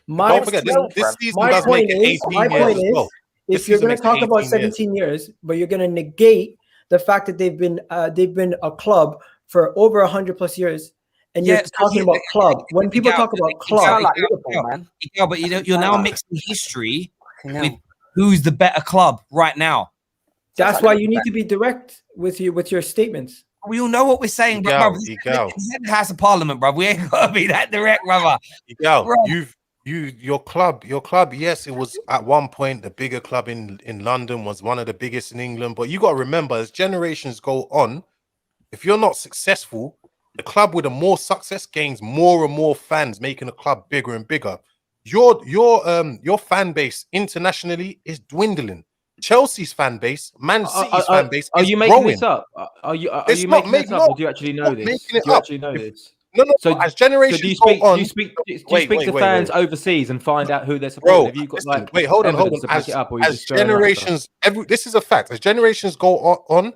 Don't forget, this season does make it 18 years as well. If you're going to talk about 17 years, but you're going to negate the fact that they've been a club for over 100+ years, and you're talking about club. When people talk about club, like Liverpool, man. Yeah, but you're now mixing history with who's the better club right now. That's why you need to be direct with your statements. We all know what we're saying, bro. The House of Parliament, bro. We ain't gotta be that direct, brother. Your club, yes, it was at one point the bigger club in London, was one of the biggest in England. But you got to remember, as generations go on, if you're not successful, the club with the more success gains more and more fans, making the club bigger and bigger. Your fan base internationally is dwindling. Chelsea's fan base, Man City's fan base are is you making growing. this up? Are you making this up, or do you actually know this? Making it do you up. actually know this? No. So as generations do you speak to fans overseas and find out who they're supporting? Have you got hold on. to back it up, or As generations, this is a fact. As generations go on,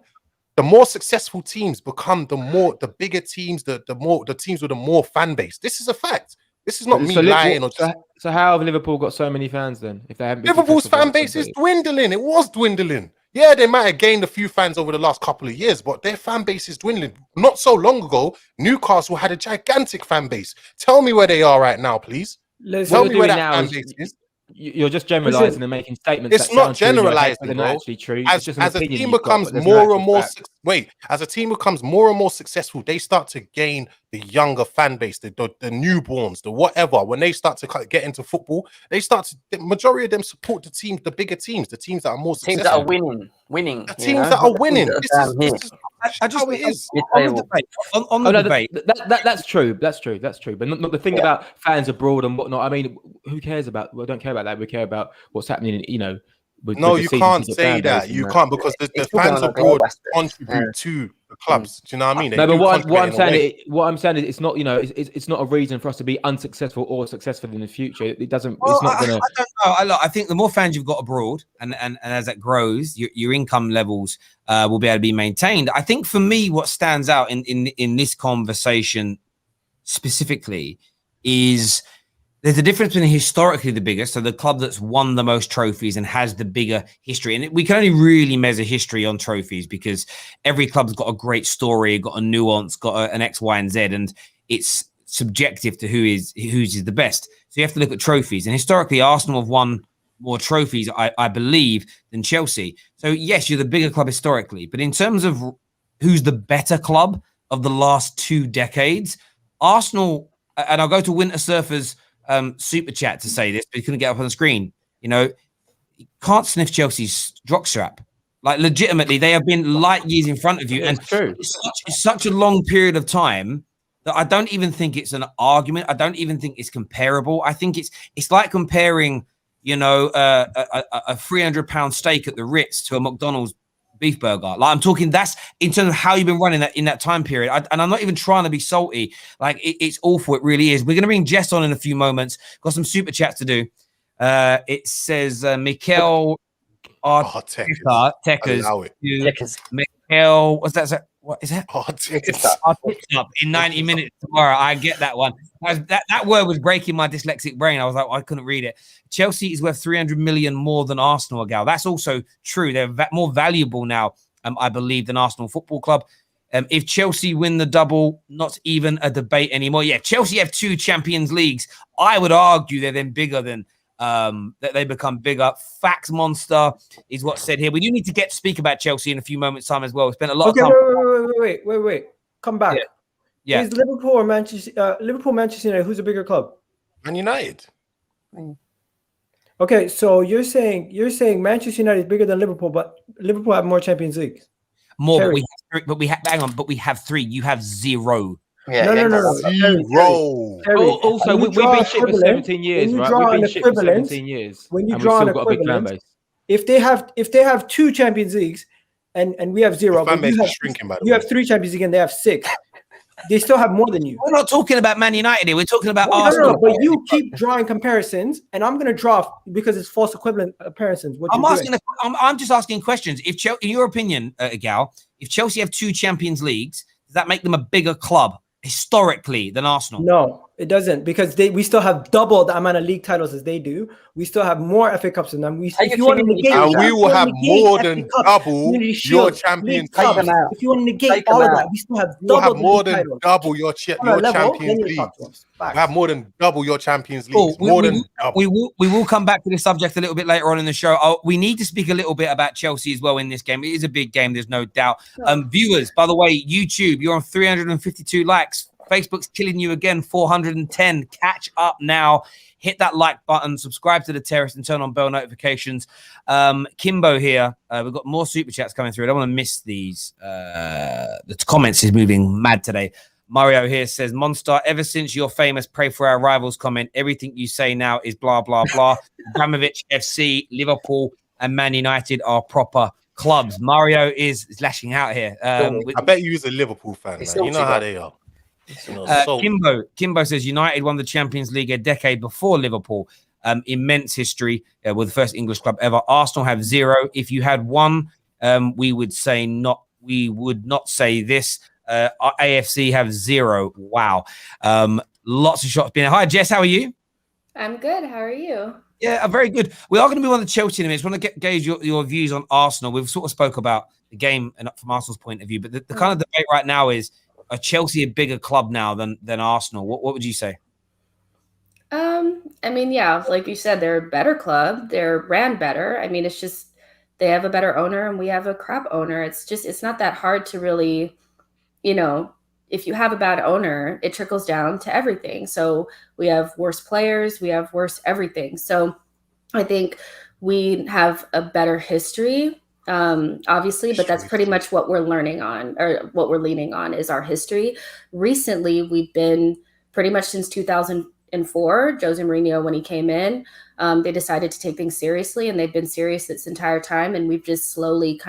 the more successful teams become the bigger teams, the teams with the more fan base. This is a fact. This is not me lying. So how have Liverpool got so many fans then? If they haven't been Liverpool's fan base is dwindling. It was dwindling. Yeah, they might have gained a few fans over the last couple of years, but their fan base is dwindling. Not so long ago, Newcastle had a gigantic fan base. Tell me where they are right now, please. Tell me where that fan base is. You're just generalizing and making statements. It's not generalizing, bro. Actually true. As a team becomes more and more successful, they start to gain the younger fan base, the newborns, the whatever. When they start to get into football, the majority of them support the teams, the bigger teams, the teams that are more successful. Teams that are winning. The teams that are winning. I just it is on the debate. That's true. That's true. But not the thing about fans abroad and whatnot. I mean, who cares about? We don't care about that. We care about what's happening. You can't say that. You can't, because the fans abroad contribute to the clubs. Do you know what I mean? No, but what I'm saying is, it's not. It's not a reason for us to be unsuccessful or successful in the future. It doesn't. It's not going to. I don't know. I think the more fans you've got abroad, and as that grows, your income levels will be able to be maintained. I think for me, what stands out in this conversation specifically is there's a difference between historically the biggest, so the club that's won the most trophies and has the bigger history. And we can only really measure history on trophies because every club's got a great story, got a nuance, got an X, Y, and Z, and it's subjective to who's the best. So you have to look at trophies. And historically, Arsenal have won more trophies, I believe, than Chelsea. So yes, you're the bigger club historically. But in terms of who's the better club of the last 2 decades, Arsenal, and I'll go to Winter Surfer's super chat to say this, but he couldn't get up on the screen. You can't sniff Chelsea's jockstrap. Like, legitimately, they have been light years in front of you. And it's such a long period of time that I don't even think it's an argument. I don't even think it's comparable. I think it's like comparing, a 300-pound steak at the Ritz to a McDonald's beef burger. Like, I'm talking, that's in terms of how you've been running that in that time period. And I'm not even trying to be salty. Like, it's awful. It really is. We're going to bring Jess on in a few moments. Got some super chats to do. It says Mikel Arteta's Mikel, what's that? What is that? Arteta in 90 minutes tomorrow. I get that one. That word was breaking my dyslexic brain. I was like, I couldn't read it. Chelsea is worth 300 million more than Arsenal, Gal. That's also true. They're more valuable now, I believe, than Arsenal Football Club. If Chelsea win the double, not even a debate anymore. Yeah, Chelsea have 2 Champions Leagues. I would argue they're then bigger than that they become bigger. Facts monster is what's said here. We do need to speak about Chelsea in a few moments' time as well. We spent a lot of time. Wait. Come back. Yeah. Is Liverpool or Manchester United, who's a bigger club? Man United. Okay, so you're saying Manchester United is bigger than Liverpool, but Liverpool have more Champions Leagues. More, but we have 3. You have 0. Yeah, no. Zero. Also, we've been shit for 17 years, right? We've been shit for 17 years. When you draw an equivalent, if they have 2 Champions Leagues and we have 0, the fan base is shrinking, by the way. You have 3 Champions Leagues and they have 6. They still have more than you. We're not talking about Man United here. We're talking about Arsenal. No, but you keep drawing comparisons, and I'm going to draw because it's false equivalent comparisons. I'm just asking questions. If in your opinion, Gal, if Chelsea have 2 Champions Leagues, does that make them a bigger club historically than Arsenal? No. It doesn't, because we still have double the amount of league titles as they do. We still have more FA Cups than them. Take If a you want to few negate, minutes. And we will have more than double Community your Shield, Champions League Cup. them League. out. If you want to negate Take them all of out. that, we still have You will double have more the league than titles. double your On a level, Champions then you League. talk to us. We Facts. have more than double your Champions Cool. League. More than double. We will come back to this subject a little bit later on in the show. We need to speak a little bit about Chelsea as well in this game. It is a big game, there's no doubt. Viewers, by the way, YouTube, you're on 352 likes. Facebook's killing you again, 410. Catch up now. Hit that like button, subscribe to the Terrace, and turn on bell notifications. Kimbo here. We've got more super chats coming through. I don't want to miss these. The comments is moving mad today. Mario here says, Monster, ever since your famous pray for our rivals comment, everything you say now is blah, blah, blah. Abramovich, FC, Liverpool, and Man United are proper clubs. Mario is lashing out here. I bet you he's a Liverpool fan, man. You know how they are. Kimbo says United won the Champions League a decade before Liverpool. Immense history. We're the first English club ever. Arsenal have 0. If you had one, we would not say this. AFC have 0. Wow. Lots of shots being. Hi, Jess. How are you? I'm good. How are you? Yeah, very good. We are going to be on the Chelsea in a minute. I want to gauge your views on Arsenal. We've sort of spoke about the game and from Arsenal's point of view, but the kind of debate right now is, are Chelsea a bigger club now than Arsenal? What would you say? I mean, yeah, like you said, they're a better club. They're ran better. I mean, it's just they have a better owner and we have a crap owner. It's not that hard to really, if you have a bad owner, it trickles down to everything. So we have worse players, we have worse everything. So I think we have a better history, obviously, but that's pretty much what we're learning on, or what we're leaning on is our history. Recently, we've been pretty much since 2004, Jose Mourinho, when he came in, they decided to take things seriously, and they've been serious this entire time. And we've just slowly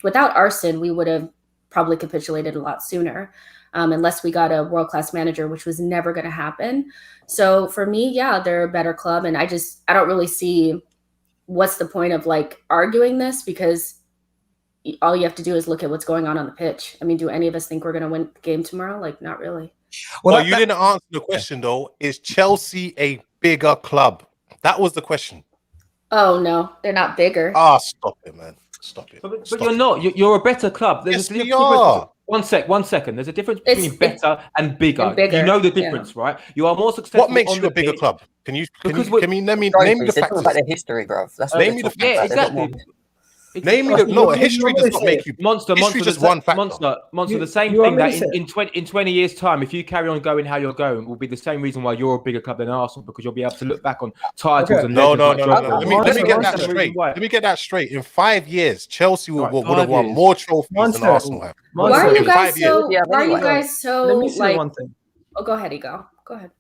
without Arsene, we would have probably capitulated a lot sooner, unless we got a world-class manager, which was never going to happen. So for me, yeah, they're a better club. And I don't really see what's the point of arguing this, because all you have to do is look at what's going on the pitch. I mean, do any of us think we're going to win the game tomorrow? Not really. Well, you didn't answer the question though. Is Chelsea a bigger club? That was the question. Oh no, they're not bigger. Stop it, man. Stop it. But you're not. You're a better club. Yes, we are. One second. There's a difference between better and bigger. You know the difference, right? You are more successful. What makes you a bigger club? Can you let me name the factors? About their history, bro. Name me the factors. Yeah, exactly. Name me history does not make you. Monster, just one factor. Monster. The same thing that in 20 years' time, if you carry on going how you're going, will be the same reason why you're a bigger club than Arsenal, because you'll be able to look back on titles and no. legends. Let me get that straight. Let me get that straight. In 5 years, Chelsea would have won more trophies than Arsenal have. Why are you guys so? Yeah, why are you guys so Let me say one thing. Oh, go ahead, Ego. Go ahead.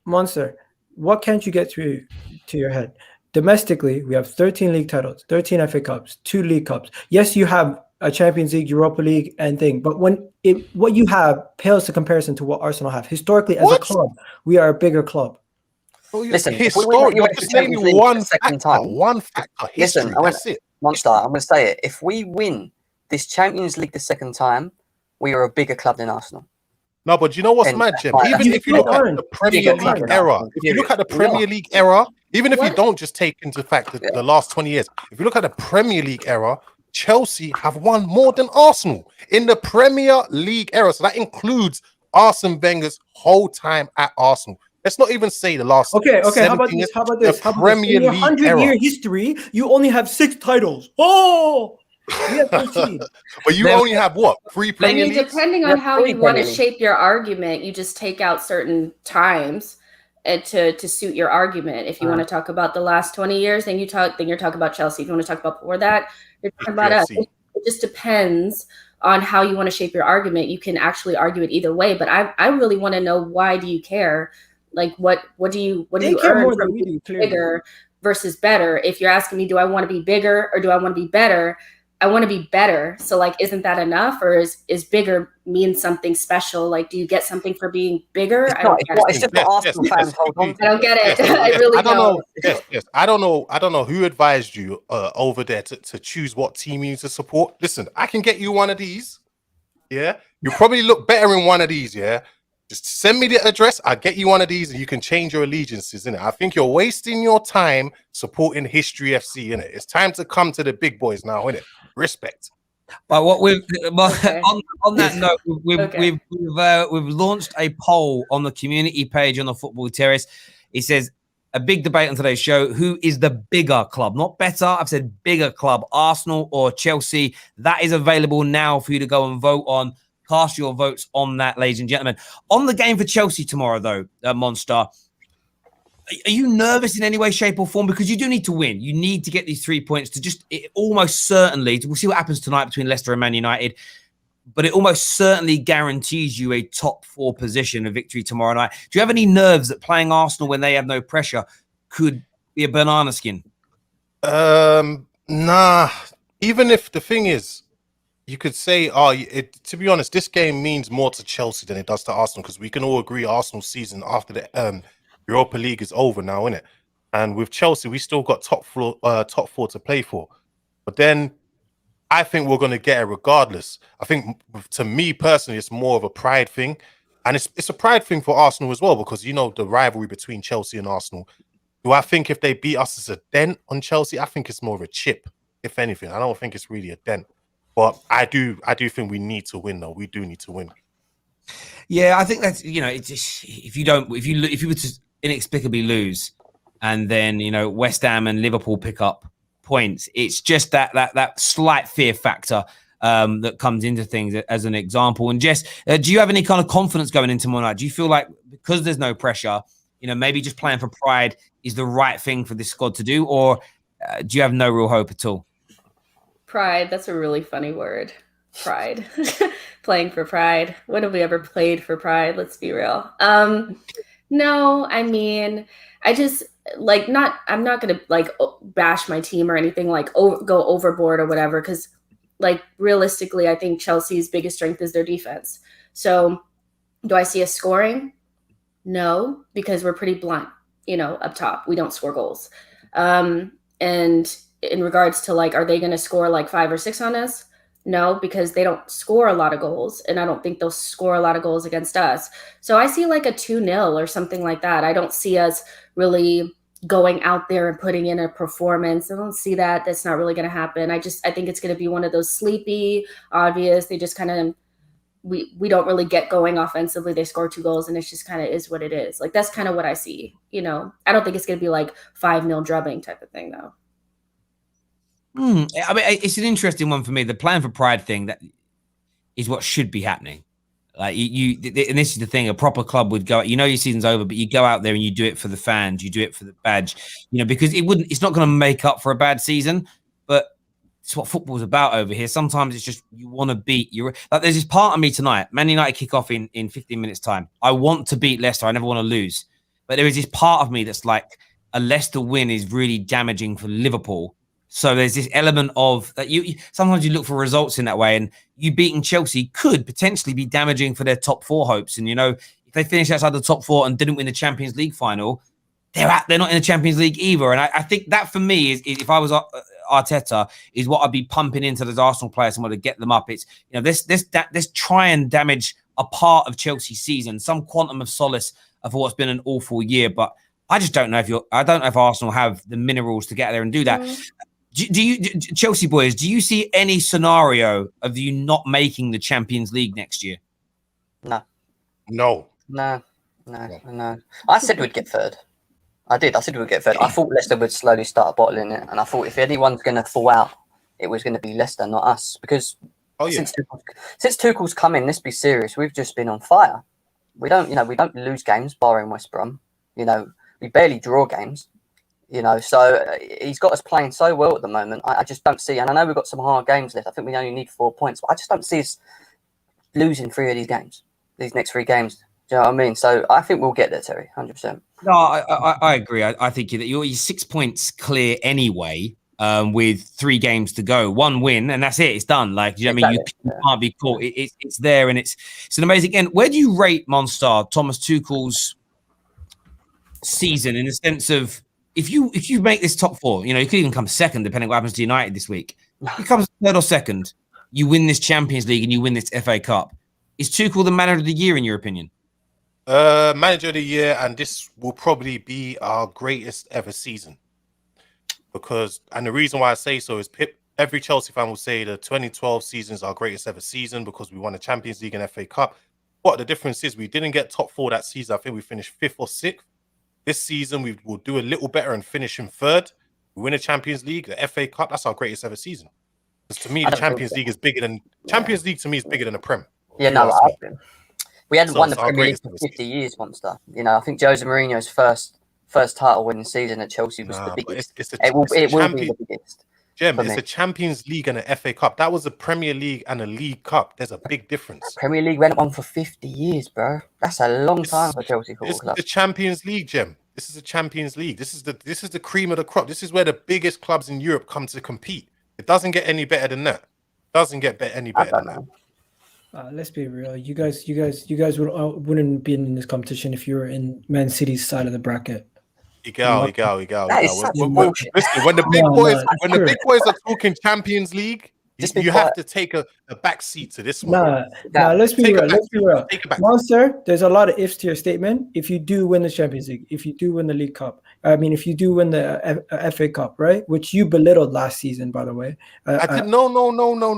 Monster, what can't you get through to your head? Domestically, we have 13 league titles, 13 FA Cups, 2 League Cups. Yes, you have a Champions League, Europa League, and thing, but what you have pales to comparison to what Arsenal have. Historically, as a club, we are a bigger club. Listen, historically, you're just naming one factor. One factor. History. That's it. Monster, I'm going to say it. If we win this Champions League the second time, we are a bigger club than Arsenal. No, but you know what's mad, Jim? Even if you look at the Premier League era, even if you don't just take into fact the last 20 years, if you look at the Premier League era, Chelsea have won more than Arsenal in the Premier League era. So that includes Arsene Wenger's whole time at Arsenal. Let's not even say the last. Okay. How about this? The Premier League 100-year history, you only have 6 titles. Oh. But you only have what? 3 Premier Leagues? Depending on how you want to shape your argument, you just take out certain times to suit your argument. If you want to talk about the last 20 years, then you're talking about Chelsea. If you want to talk about before that, you're talking about us. It just depends on how you want to shape your argument. You can actually argue it either way, but I really want to know, why do you care? What do you earn from being bigger versus better? If you're asking me, do I want to be bigger or do I want to be better? I want to be better. So isn't that enough? Or is bigger mean something special? Do you get something for being bigger? It's just Arsenal fans hold on. I don't get it. I really don't. Yes. I don't know who advised you over there to choose what team you need to support. Listen, I can get you one of these. Yeah. You probably look better in one of these. Yeah. Just send me the address. I'll get you one of these and you can change your allegiances, innit? I think you're wasting your time supporting History FC, innit? It's time to come to the big boys now, innit? Respect. But what we've Okay. on that note, Okay. we've launched a poll on the community page on the Football Terrace. It says a big debate on today's show: who is the bigger club? Not better. I've said bigger club: Arsenal or Chelsea. That is available now for you to go and vote on. Cast your votes on that, ladies and gentlemen. On the game for Chelsea tomorrow, though, Monster, are you nervous in any way, shape, or form? Because you do need to win. You need to get these 3 points to just almost certainly. We'll see what happens tonight between Leicester and Man United, but it almost certainly guarantees you a top 4 position, a victory tomorrow night. Do you have any nerves that playing Arsenal when they have no pressure could be a banana skin? Nah. Even if the thing is, you could say, to be honest, this game means more to Chelsea than it does to Arsenal, because we can all agree Arsenal's season after the Europa League is over now, innit? And with Chelsea, we still got top 4 to play for. But then I think we're going to get it regardless. I think, to me personally, it's more of a pride thing. And it's a pride thing for Arsenal as well, because, you know, the rivalry between Chelsea and Arsenal. Do I think if they beat us as a dent on Chelsea, I think it's more of a chip, if anything. I don't think it's really a dent. But I do think we need to win, though. We do need to win. Yeah, I think that's, you know, it's just, if you were to inexplicably lose, and then, you know, West Ham and Liverpool pick up points, it's just that slight fear factor that comes into things as an example. And Jess, do you have any kind of confidence going into tomorrow night? Do you feel like, because there's no pressure, you know, maybe just playing for pride is the right thing for this squad to do, or do you have no real hope at all? Pride, that's a really funny word. Pride. Playing for pride. When have we ever played for pride? Let's be real. No, I mean, I just I'm not going to bash my team or anything, go overboard or whatever. Cause realistically, I think Chelsea's biggest strength is their defense. So do I see us scoring? No, because we're pretty blunt, you know, up top. We don't score goals. And in regards to are they going to score 5 or 6 on us? No, because they don't score a lot of goals, and I don't think they'll score a lot of goals against us. So I see a 2-0 or something like that. I don't see us really going out there and putting in a performance. I don't see that. That's not really going to happen. I think it's going to be one of those sleepy, obvious. They just kind of we don't really get going offensively. They score 2 goals, and it's just kind of is what it is. That's kind of what I see. You know, I don't think it's going to be 5-0 drubbing type of thing, though. I mean, it's an interesting one for me. The plan for pride thing, that is what should be happening. And this is the thing: a proper club would go. You know, your season's over, but you go out there and you do it for the fans. You do it for the badge. You know, because it's not going to make up for a bad season, but it's what football's about over here. Sometimes it's just you want to beat. There's this part of me tonight. Man United kick off in 15 minutes time. I want to beat Leicester. I never want to lose, but there is this part of me that's a Leicester win is really damaging for Liverpool. So there's this element of that sometimes you look for results in that way, and you beating Chelsea could potentially be damaging for their top 4 hopes. And, you know, if they finish outside the top 4 and didn't win the Champions League final, they're not in the Champions League either. And I think that for me is if I was Arteta, is what I'd be pumping into those Arsenal players and want to get them up. It's, you know, this try and damage a part of Chelsea's season, some quantum of solace for what's been an awful year. But I just don't know if Arsenal have the minerals to get there and do that. Do you, Chelsea boys, do you see any scenario of you not making the Champions League next year? No. I said we'd get third. I said we'd get third. I thought Leicester would slowly start bottling it, and I thought if anyone's going to fall out, it was going to be Leicester, not us. Because since Tuchel's come in, let's be serious, we've just been on fire. We don't lose games, barring West Brom. You know, we barely draw games. You know, so he's got us playing so well at the moment. I just don't see, and I know we've got some hard games left. I think we only need 4 points, but I just don't see us losing 3 of these games, these next 3 games. Do you know what I mean? So I think we'll get there, Terry, 100%. No, I agree. I think that you're 6 points clear anyway, with 3 games to go. 1 win, and that's it. It's done. You know what I mean? You can't be caught. It's there, and it's an amazing end. Where do you rate Monster Thomas Tuchel's season in the sense of, if you make this top 4, you know, you could even come second, depending on what happens to United this week. If he comes third or second, you win this Champions League and you win this FA Cup. Is Tuchel the manager of the year, in your opinion? Manager of the year, and this will probably be our greatest ever season. And the reason why I say so is every Chelsea fan will say the 2012 season is our greatest ever season because we won the Champions League and FA Cup. But the difference is we didn't get top 4 that season. I think we finished 5th or 6th. This season we will do a little better and finish in 3rd. We win the Champions League, the FA Cup. That's our greatest ever season. Because to me, the Champions League is bigger than Champions League. To me, is bigger than the Prem. Yeah, no, we hadn't won the Premier League for 50 years, Monster. You know, I think Jose Mourinho's first title winning season at Chelsea was the biggest. It will be the biggest. Jem, it's a Champions League and an FA Cup. That was a Premier League and a League Cup. There's a big difference. Premier League went on for 50 years, bro. That's a long time for Chelsea Football Club. This is the Champions League, Jem. This is the Champions League. This is the cream of the crop. This is where the biggest clubs in Europe come to compete. It doesn't get any better than that. Any better than that. Let's be real. You guys wouldn't be in this competition if you were in Man City's side of the bracket. Listen, when the big boys are talking Champions League, you have to take a back seat to this one. Let's be real. Monster, there's a lot of ifs to your statement. If you do win the Champions League, if you do win the League Cup, if you do win the FA Cup, right? Which you belittled last season, by the way. No.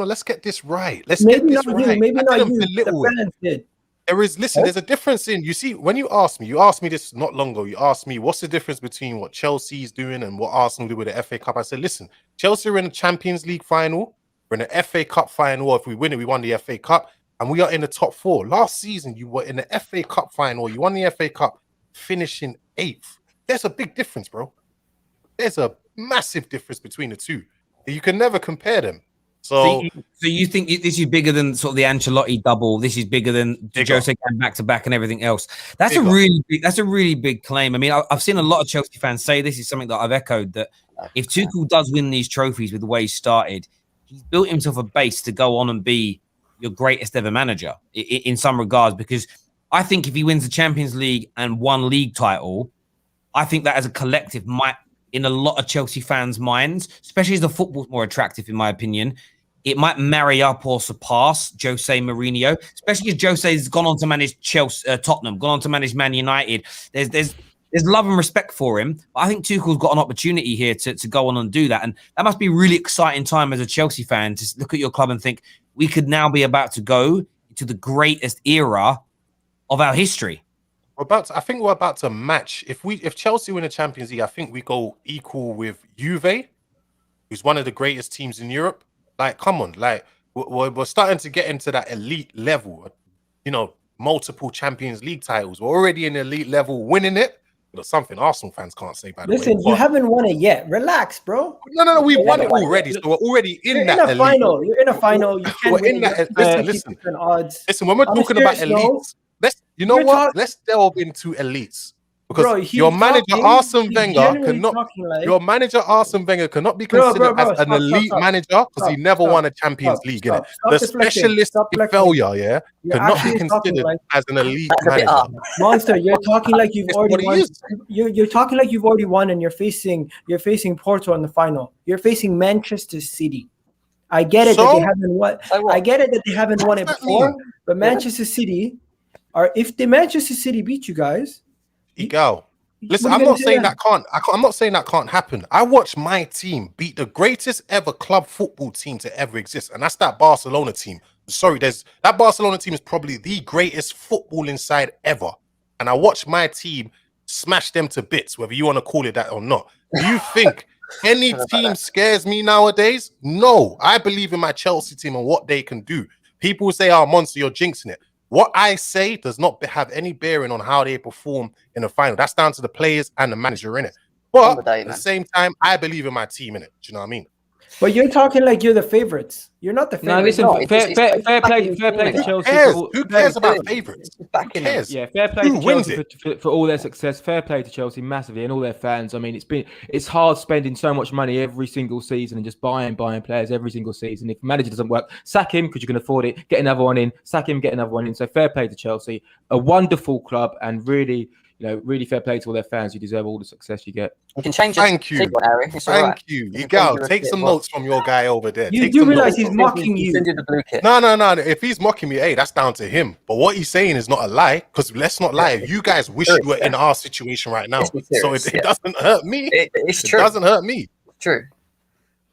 Let's get this right. Maybe not you. The fans did. There's a difference in, you see, when you asked me this not long ago, you asked me, what's the difference between what Chelsea's doing and what Arsenal do with the FA Cup? I said, listen, Chelsea are in the Champions League final, we're in the FA Cup final, if we win it, we won the FA Cup, and we are in the top 4. Last season, you were in the FA Cup final, you won the FA Cup, finishing 8th. There's a big difference, bro. There's a massive difference between the two. You can never compare them. So you think this is bigger than sort of the Ancelotti double? This is bigger than Jose going back to back and everything else. That's a really big claim. I mean, I've seen a lot of Chelsea fans say this is something that I've echoed, that if Tuchel does win these trophies with the way he started, he's built himself a base to go on and be your greatest ever manager in some regards. Because I think if he wins the Champions League and one league title, I think that as a collective might, in a lot of Chelsea fans' minds, especially as the football's more attractive, in my opinion, it might marry up or surpass Jose Mourinho, especially as Jose's gone on to manage Tottenham, gone on to manage Man United. There's love and respect for him. But I think Tuchel's got an opportunity here to go on and do that. And that must be a really exciting time as a Chelsea fan to look at your club and think, we could now be about to go into the greatest era of our history. I think we're about to match. If Chelsea win the Champions League, I think we go equal with Juve, who's one of the greatest teams in Europe. Like, come on, like we're starting to get into that elite level. You know, multiple Champions League titles. We're already in the elite level, winning it. That's something Arsenal fans can't say. By the way, listen, you haven't won it yet. Relax, bro. No, we've won it already. So we're already in that elite. Final. You're in a final. You can't we're in that. Listen. When we're talking about elites. Let's delve into elites. Because your manager Arsene Wenger cannot be considered as an elite manager because he never won a Champions League. The specialist in failure, cannot be considered as an elite manager. Monster, you're talking like you've already won. You're talking like you've already won, and you're facing Porto in the final. You're facing Manchester City. I get it that they haven't won. I get it that they haven't won it before, but Manchester City if the Manchester City beat you guys. Listen, I'm not saying that can't happen. I watched my team beat the greatest ever club football team to ever exist, and that's that Barcelona team. Sorry, that Barcelona team is probably the greatest footballing side ever, and I watched my team smash them to bits, whether you want to call it that or not. Do you think any team scares me nowadays? No, I believe in my Chelsea team and what they can do. People say, "Oh, Monster, you're jinxing it." What I say does not have any bearing on how they perform in the final. That's down to the players and the manager in it. But at the same time, I believe in my team in it. Do you know what I mean? But you're talking like you're the favorites. You're not the favorites. No, listen, fair play to Chelsea. Who cares about favorites? Who cares? Yeah, fair play to Chelsea for all their success. Fair play to Chelsea massively and all their fans. I mean, it's hard spending so much money every single season and just buying players every single season. If the manager doesn't work, sack him because you can afford it. Get another one in. Sack him, get another one in. So fair play to Chelsea. A wonderful club and really, really fair play to all their fans. You deserve all the success you get. You can change it. Thank you. Thank you. Igal, take some notes from your guy over there. You Take do some realize notes, he's bro. mocking you. Send you the blue kit. No. If he's mocking me, hey, that's down to him. But what he's saying is not a lie, because let's not lie. You guys wish you were in our situation right now. So it doesn't hurt me. It's true. It doesn't hurt me. True.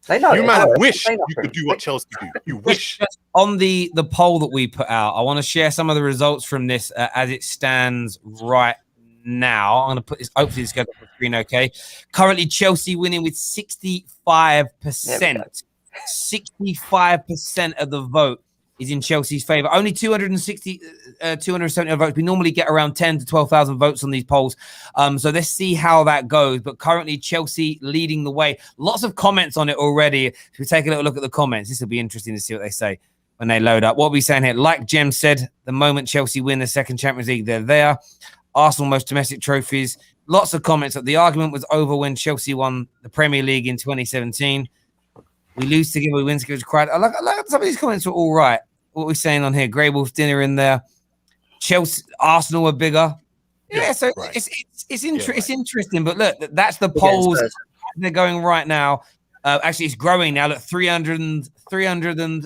They know. You man wish you could do what Chelsea do. You wish. On the poll that we put out, I want to share some of the results from this as it stands right now. I'm going to put this, hopefully this goes up the screen okay. Currently, Chelsea winning with 65%. 65% of the vote is in Chelsea's favour. Only 270 votes. We normally get around 10 to 12,000 votes on these polls. So let's see how that goes. But currently, Chelsea leading the way. Lots of comments on it already. If we take a little look at the comments, this will be interesting to see what they say when they load up. What are we saying here? Like Jem said, the moment Chelsea win the second Champions League, they're there. Arsenal most domestic trophies. Lots of comments that the argument was over when Chelsea won the Premier League in 2017. We lose together, we win together. Cried. I like some of these comments were all right. What we're saying on here, Grey Wolf dinner in there. Chelsea, Arsenal are bigger. Yeah, so right. It's interesting. But look, that's the polls. They're going right now. Actually, it's growing now. Look, 300 and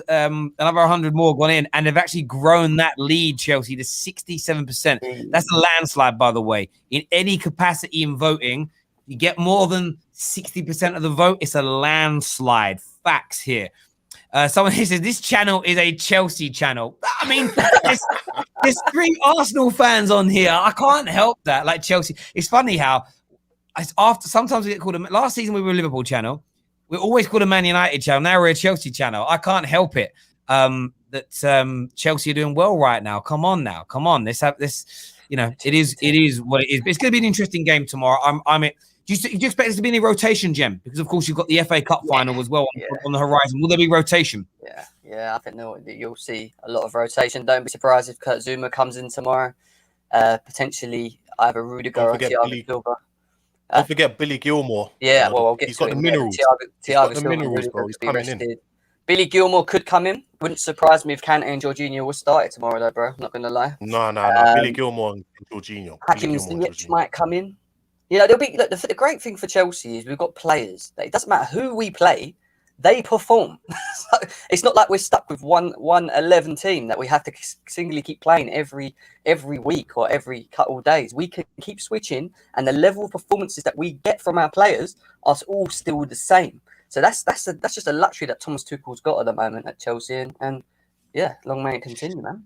another 100 more gone in, and they've actually grown that lead, Chelsea, to 67%. That's a landslide, by the way. In any capacity in voting, you get more than 60% of the vote. It's a landslide. Facts here. Someone here says this channel is a Chelsea channel. I mean, there's 3 Arsenal fans on here. I can't help that. Like Chelsea, it's funny how sometimes we get called. Last season we were a Liverpool channel. We're always called a Man United channel. Now we're a Chelsea channel. I can't help it. That Chelsea are doing well right now. Come on now. Come on. Let's have this. It is what it is. But it's going to be an interesting game tomorrow. Do you expect there to be any rotation, Jem? Because, of course, you've got the FA Cup final as well on the horizon. Will there be rotation? Yeah. I think you'll see a lot of rotation. Don't be surprised if Kurt Zouma comes in tomorrow. Potentially either Rudiger or Thiago Silva. Don't forget Billy Gilmore. Yeah, well, I'll get he's got the minerals. Thiago the minerals, bro. He's coming in. Billy Gilmore could come in. Wouldn't surprise me if Kante and Jorginho will start it tomorrow, though, bro. I'm not going to lie. No. Billy Gilmore and Jorginho. Hakim Ziyech might come in. There'll be the great thing for Chelsea is we've got players. It doesn't matter who we play, they perform. So it's not like we're stuck with one 11 team that we have to singly keep playing every week or every couple of days. We can keep switching, and the level of performances that we get from our players are all still the same. So that's just a luxury that Thomas Tuchel's got at the moment at Chelsea, and long may it continue, man.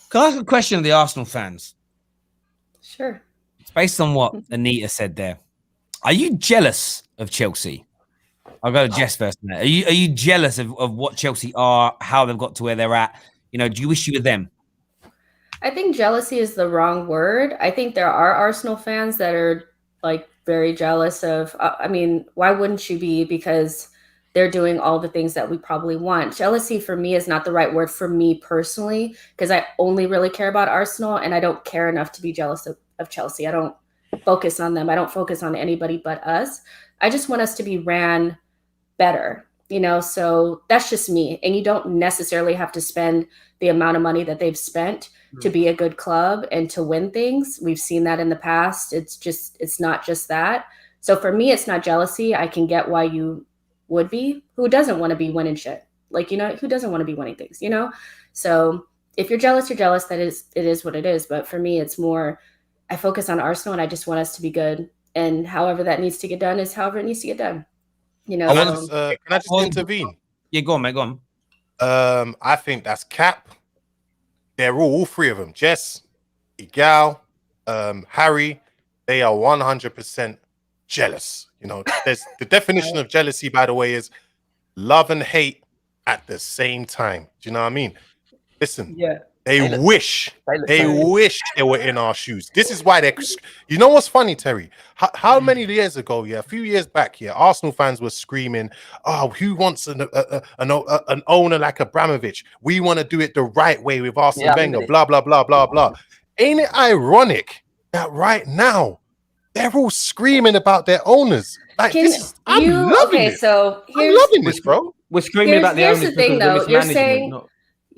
Can I ask a question of the Arsenal fans? Sure. Based on what Anita said there, are you jealous of Chelsea? I'll go to Jess first. Are you jealous of what Chelsea are, how they've got to where they're at? Do you wish you were them? I think jealousy is the wrong word. I think there are Arsenal fans that are very jealous of, why wouldn't you be? Because they're doing all the things that we probably want. Jealousy for me is not the right word for me personally, because I only really care about Arsenal and I don't care enough to be jealous of Chelsea. I don't focus on them. I don't focus on anybody but us. I just want us to be ran better, so that's just me. And you don't necessarily have to spend the amount of money that they've spent to be a good club and to win things. We've seen that in the past. It's not just that. So for me, it's not jealousy. I can get why you would be. Who doesn't want to be winning shit? Who doesn't want to be winning things, So if you're jealous, you're jealous. It is what it is. But for me, it's more, I focus on Arsenal and I just want us to be good. And however that needs to get done is however it needs to get done. Can I just intervene? Yeah, go on, mate. Go on. I think that's cap. They're all 3 of them. Jess, Igal, Harry. They are 100% jealous. There's the definition of jealousy, by the way, is love and hate at the same time. Do you know what I mean? Listen. Yeah. They wish they were in our shoes. This is why they're. You know what's funny, Terry? How many years ago? A few years back. Arsenal fans were screaming, "Oh, who wants an owner like Abramovich? We want to do it the right way with Arsene Wenger." Blah blah blah blah blah. Ain't it ironic that right now they're all screaming about their owners? I'm loving it. So I'm loving this, bro. We're screaming about the owners. Here's the thing, though. You're saying.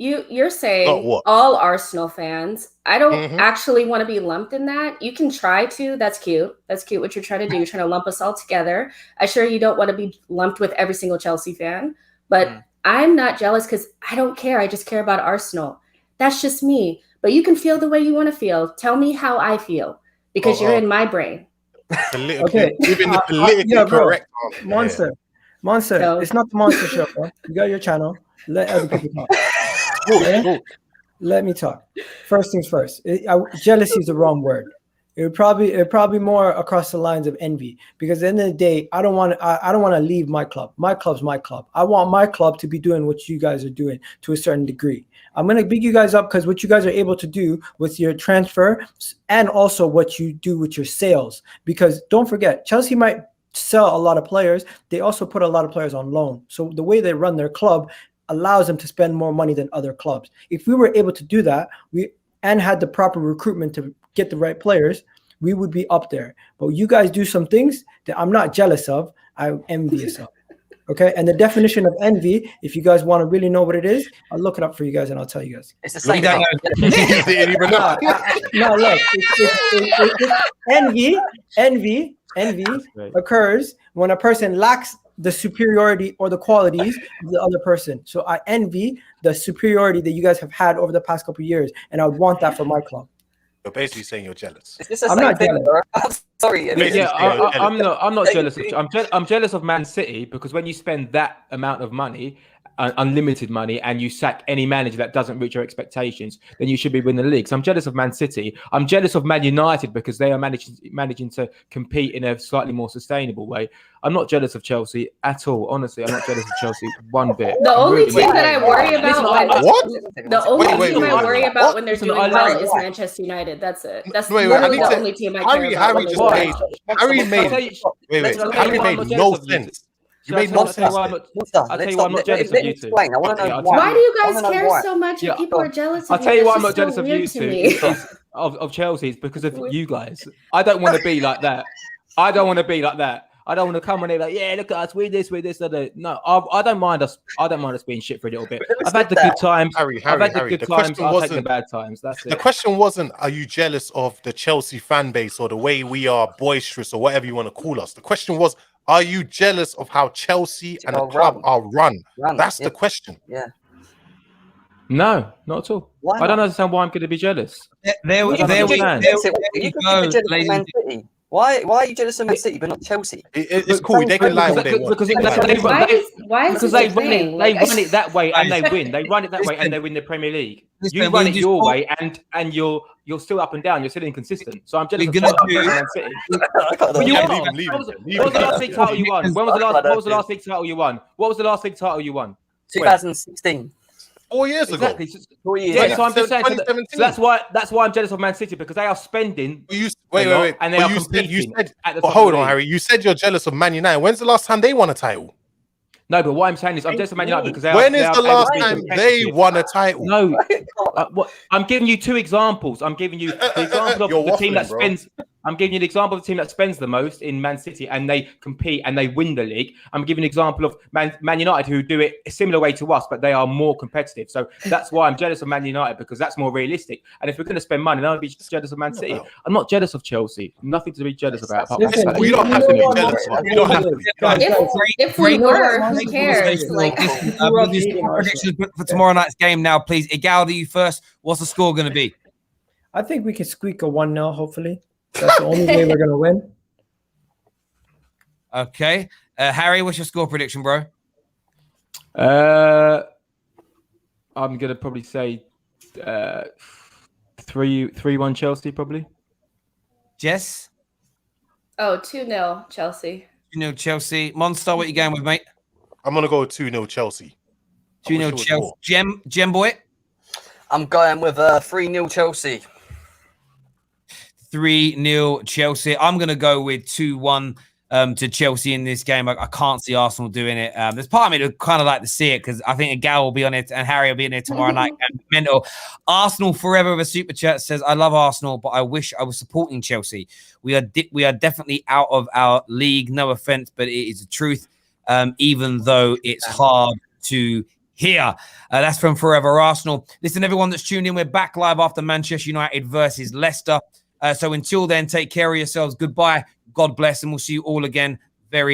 You're Not saying what? all Arsenal fans. I don't Mhm. actually want to be lumped in that. You can try to. That's cute. That's cute what you're trying to do. You're trying to lump us all together. I'm sure you don't want to be lumped with every single Chelsea fan, but I'm not jealous because I don't care. I just care about Arsenal. That's just me. But you can feel the way you want to feel. Tell me how I feel because you're in my brain. Politically, even the politically yeah, bro. correct answer. Monster. So- It's not the Monster Show, bro. You got your channel. Let other people talk. Yeah. Yeah? Let me talk. First things first. Jealousy is the wrong word. It probably more across the lines of envy, because at the end of the day, I don't want to leave my club. My club's my club. I want my club to be doing what you guys are doing to a certain degree. I'm gonna big you guys up because what you guys are able to do with your transfer and also what you do with your sales. Because don't forget, Chelsea might sell a lot of players. They also put a lot of players on loan. So the way they run their club allows them to spend more money than other clubs. If we were able to do that, and had the proper recruitment to get the right players, we would be up there. But you guys do some things that I'm not jealous of. I'm envious of. Okay, and the definition of envy, if you guys want to really know what it is, I'll look it up for you guys and I'll tell you guys. It's the same. don't You didn't even know. No, look, envy occurs when a person lacks the superiority or the qualities of the other person. So I envy the superiority that you guys have had over the past couple of years, and I would want that for my club. You're basically saying you're jealous. Is this the I'm same not thing, jealous. bro? I'm sorry. I'm not jealous. I'm jealous of Man City because when you spend that amount of money, unlimited money, and you sack any manager that doesn't reach your expectations, then you should be winning the league. So I'm jealous of Man City. I'm jealous of Man United because they are managing to compete in a slightly more sustainable way. I'm not jealous of Chelsea at all. Honestly, I'm not jealous of Chelsea one bit. The only really team not. that I worry about the only team I worry about when they're Listen, doing I well love- is Manchester United. That's it. That's Wait, literally I need the to- only team I care Harry about. when just they're made. well. Harry I'll made. tell you- Wait. I'll tell you Harry why I'm made not no jealous of you. sense. You Shall I made tell- no I'll tell you sense. why I'm not- Monster, I'll tell let's you why I'm stop. not jealous Let of me you two. explain. I want to Okay, know I'll tell why. Why do you I guys wanna know care why. so much Yeah, if people are jealous I'll of tell me? you why That's I'm not just jealous so of you weird to two. me. Is of Chelsea. It's because of you guys. I don't want to be like that. I don't want to be like that. I don't want to come on here like, yeah, look at us, we're this. No, I don't mind us. I don't mind us being shit for a little bit. I've had the good times. Harry, I've had the Harry, good the times. question I'll take the wasn't- bad times. That's The it. question wasn't, are you jealous of the Chelsea fan base or the way we are boisterous or whatever you want to call us? The question was, are you jealous of how Chelsea and the club are run? That's the question. Yeah. No, not at all. Why I don't not? understand why I'm going to be jealous. There we I don't go, understand. ladies You can be jealous of and Man City. Why are you jealous of Man City but not Chelsea? It's cool. They can lie what they want. Because They can lie what they want. Why is because this they a run thing? it, Like, they run it that way and they Listen, win. They run it that way and listen, they win the Premier League. listen, You run we it just your thought- way and you're still up and down. You're still inconsistent. So I'm jealous We're of gonna Chelsea do- Man City. But You Yeah, are. leave him, leave him, What was leave what was the him. last league title you won? When was the last league title you won? What was the last league title you won? 2016. 4 years ago. Exactly. 4 years. Yeah, Yeah, so I'm just saying. So 2017. that's why I'm jealous of Man City because they are spending. Wait. And they But are you competing said, at the but top hold of the on, league. Harry. You said you're jealous of Man United. When's the last time they won a title? No, but what I'm saying is I'm jealous of Man United because they are. When they is are the able last to be time they competitive. won a title? No, I'm giving you two examples. I'm giving you the example of You're the team waffling, that bro. spends. I'm giving you the example of the team that spends the most in Man City and they compete and they win the league. I'm giving an example of Man United who do it a similar way to us, but they are more competitive. So that's why I'm jealous of Man United because that's more realistic. And if we're going to spend money, then I'll be jealous of Man City. I'm not jealous of Chelsea. Nothing to be jealous about. apart from Listen, the fact you that- don't have to be jealous of. You don't have to be. Guys, if we great were, conversation. who cares? Like, Listen, Grew we'll up do hating score Arsenal. predictions for tomorrow night's game now, please. Igaldi, you first. What's the score going to be? I think we can squeak a 1-0, hopefully. That's the only way we're going to win. Okay. Harry, what's your score prediction, bro? I'm gonna probably say 3-1 Chelsea, probably. Jess? oh, 2-0 Chelsea. 2-0 Chelsea. Monster, what you going with, mate? I'm gonna go 2-0 Chelsea. 2-0 Chelsea. Gem boy? I'm going with 3-0 Chelsea. 3-0 Chelsea. I'm going to go with 2-1 to Chelsea in this game. I can't see Arsenal doing it. There's part of me that kind of like to see it because I think Gal will be on it and Harry will be in it tomorrow night. And mental. Arsenal forever with a super chat says, I love Arsenal, but I wish I was supporting Chelsea. We are definitely out of our league. No offense, but it is the truth. Even though it's hard to here. That's from Forever Arsenal. Listen, everyone that's tuned in, we're back live after Manchester United versus Leicester. So until then, take care of yourselves. Goodbye. God bless, and we'll see you all again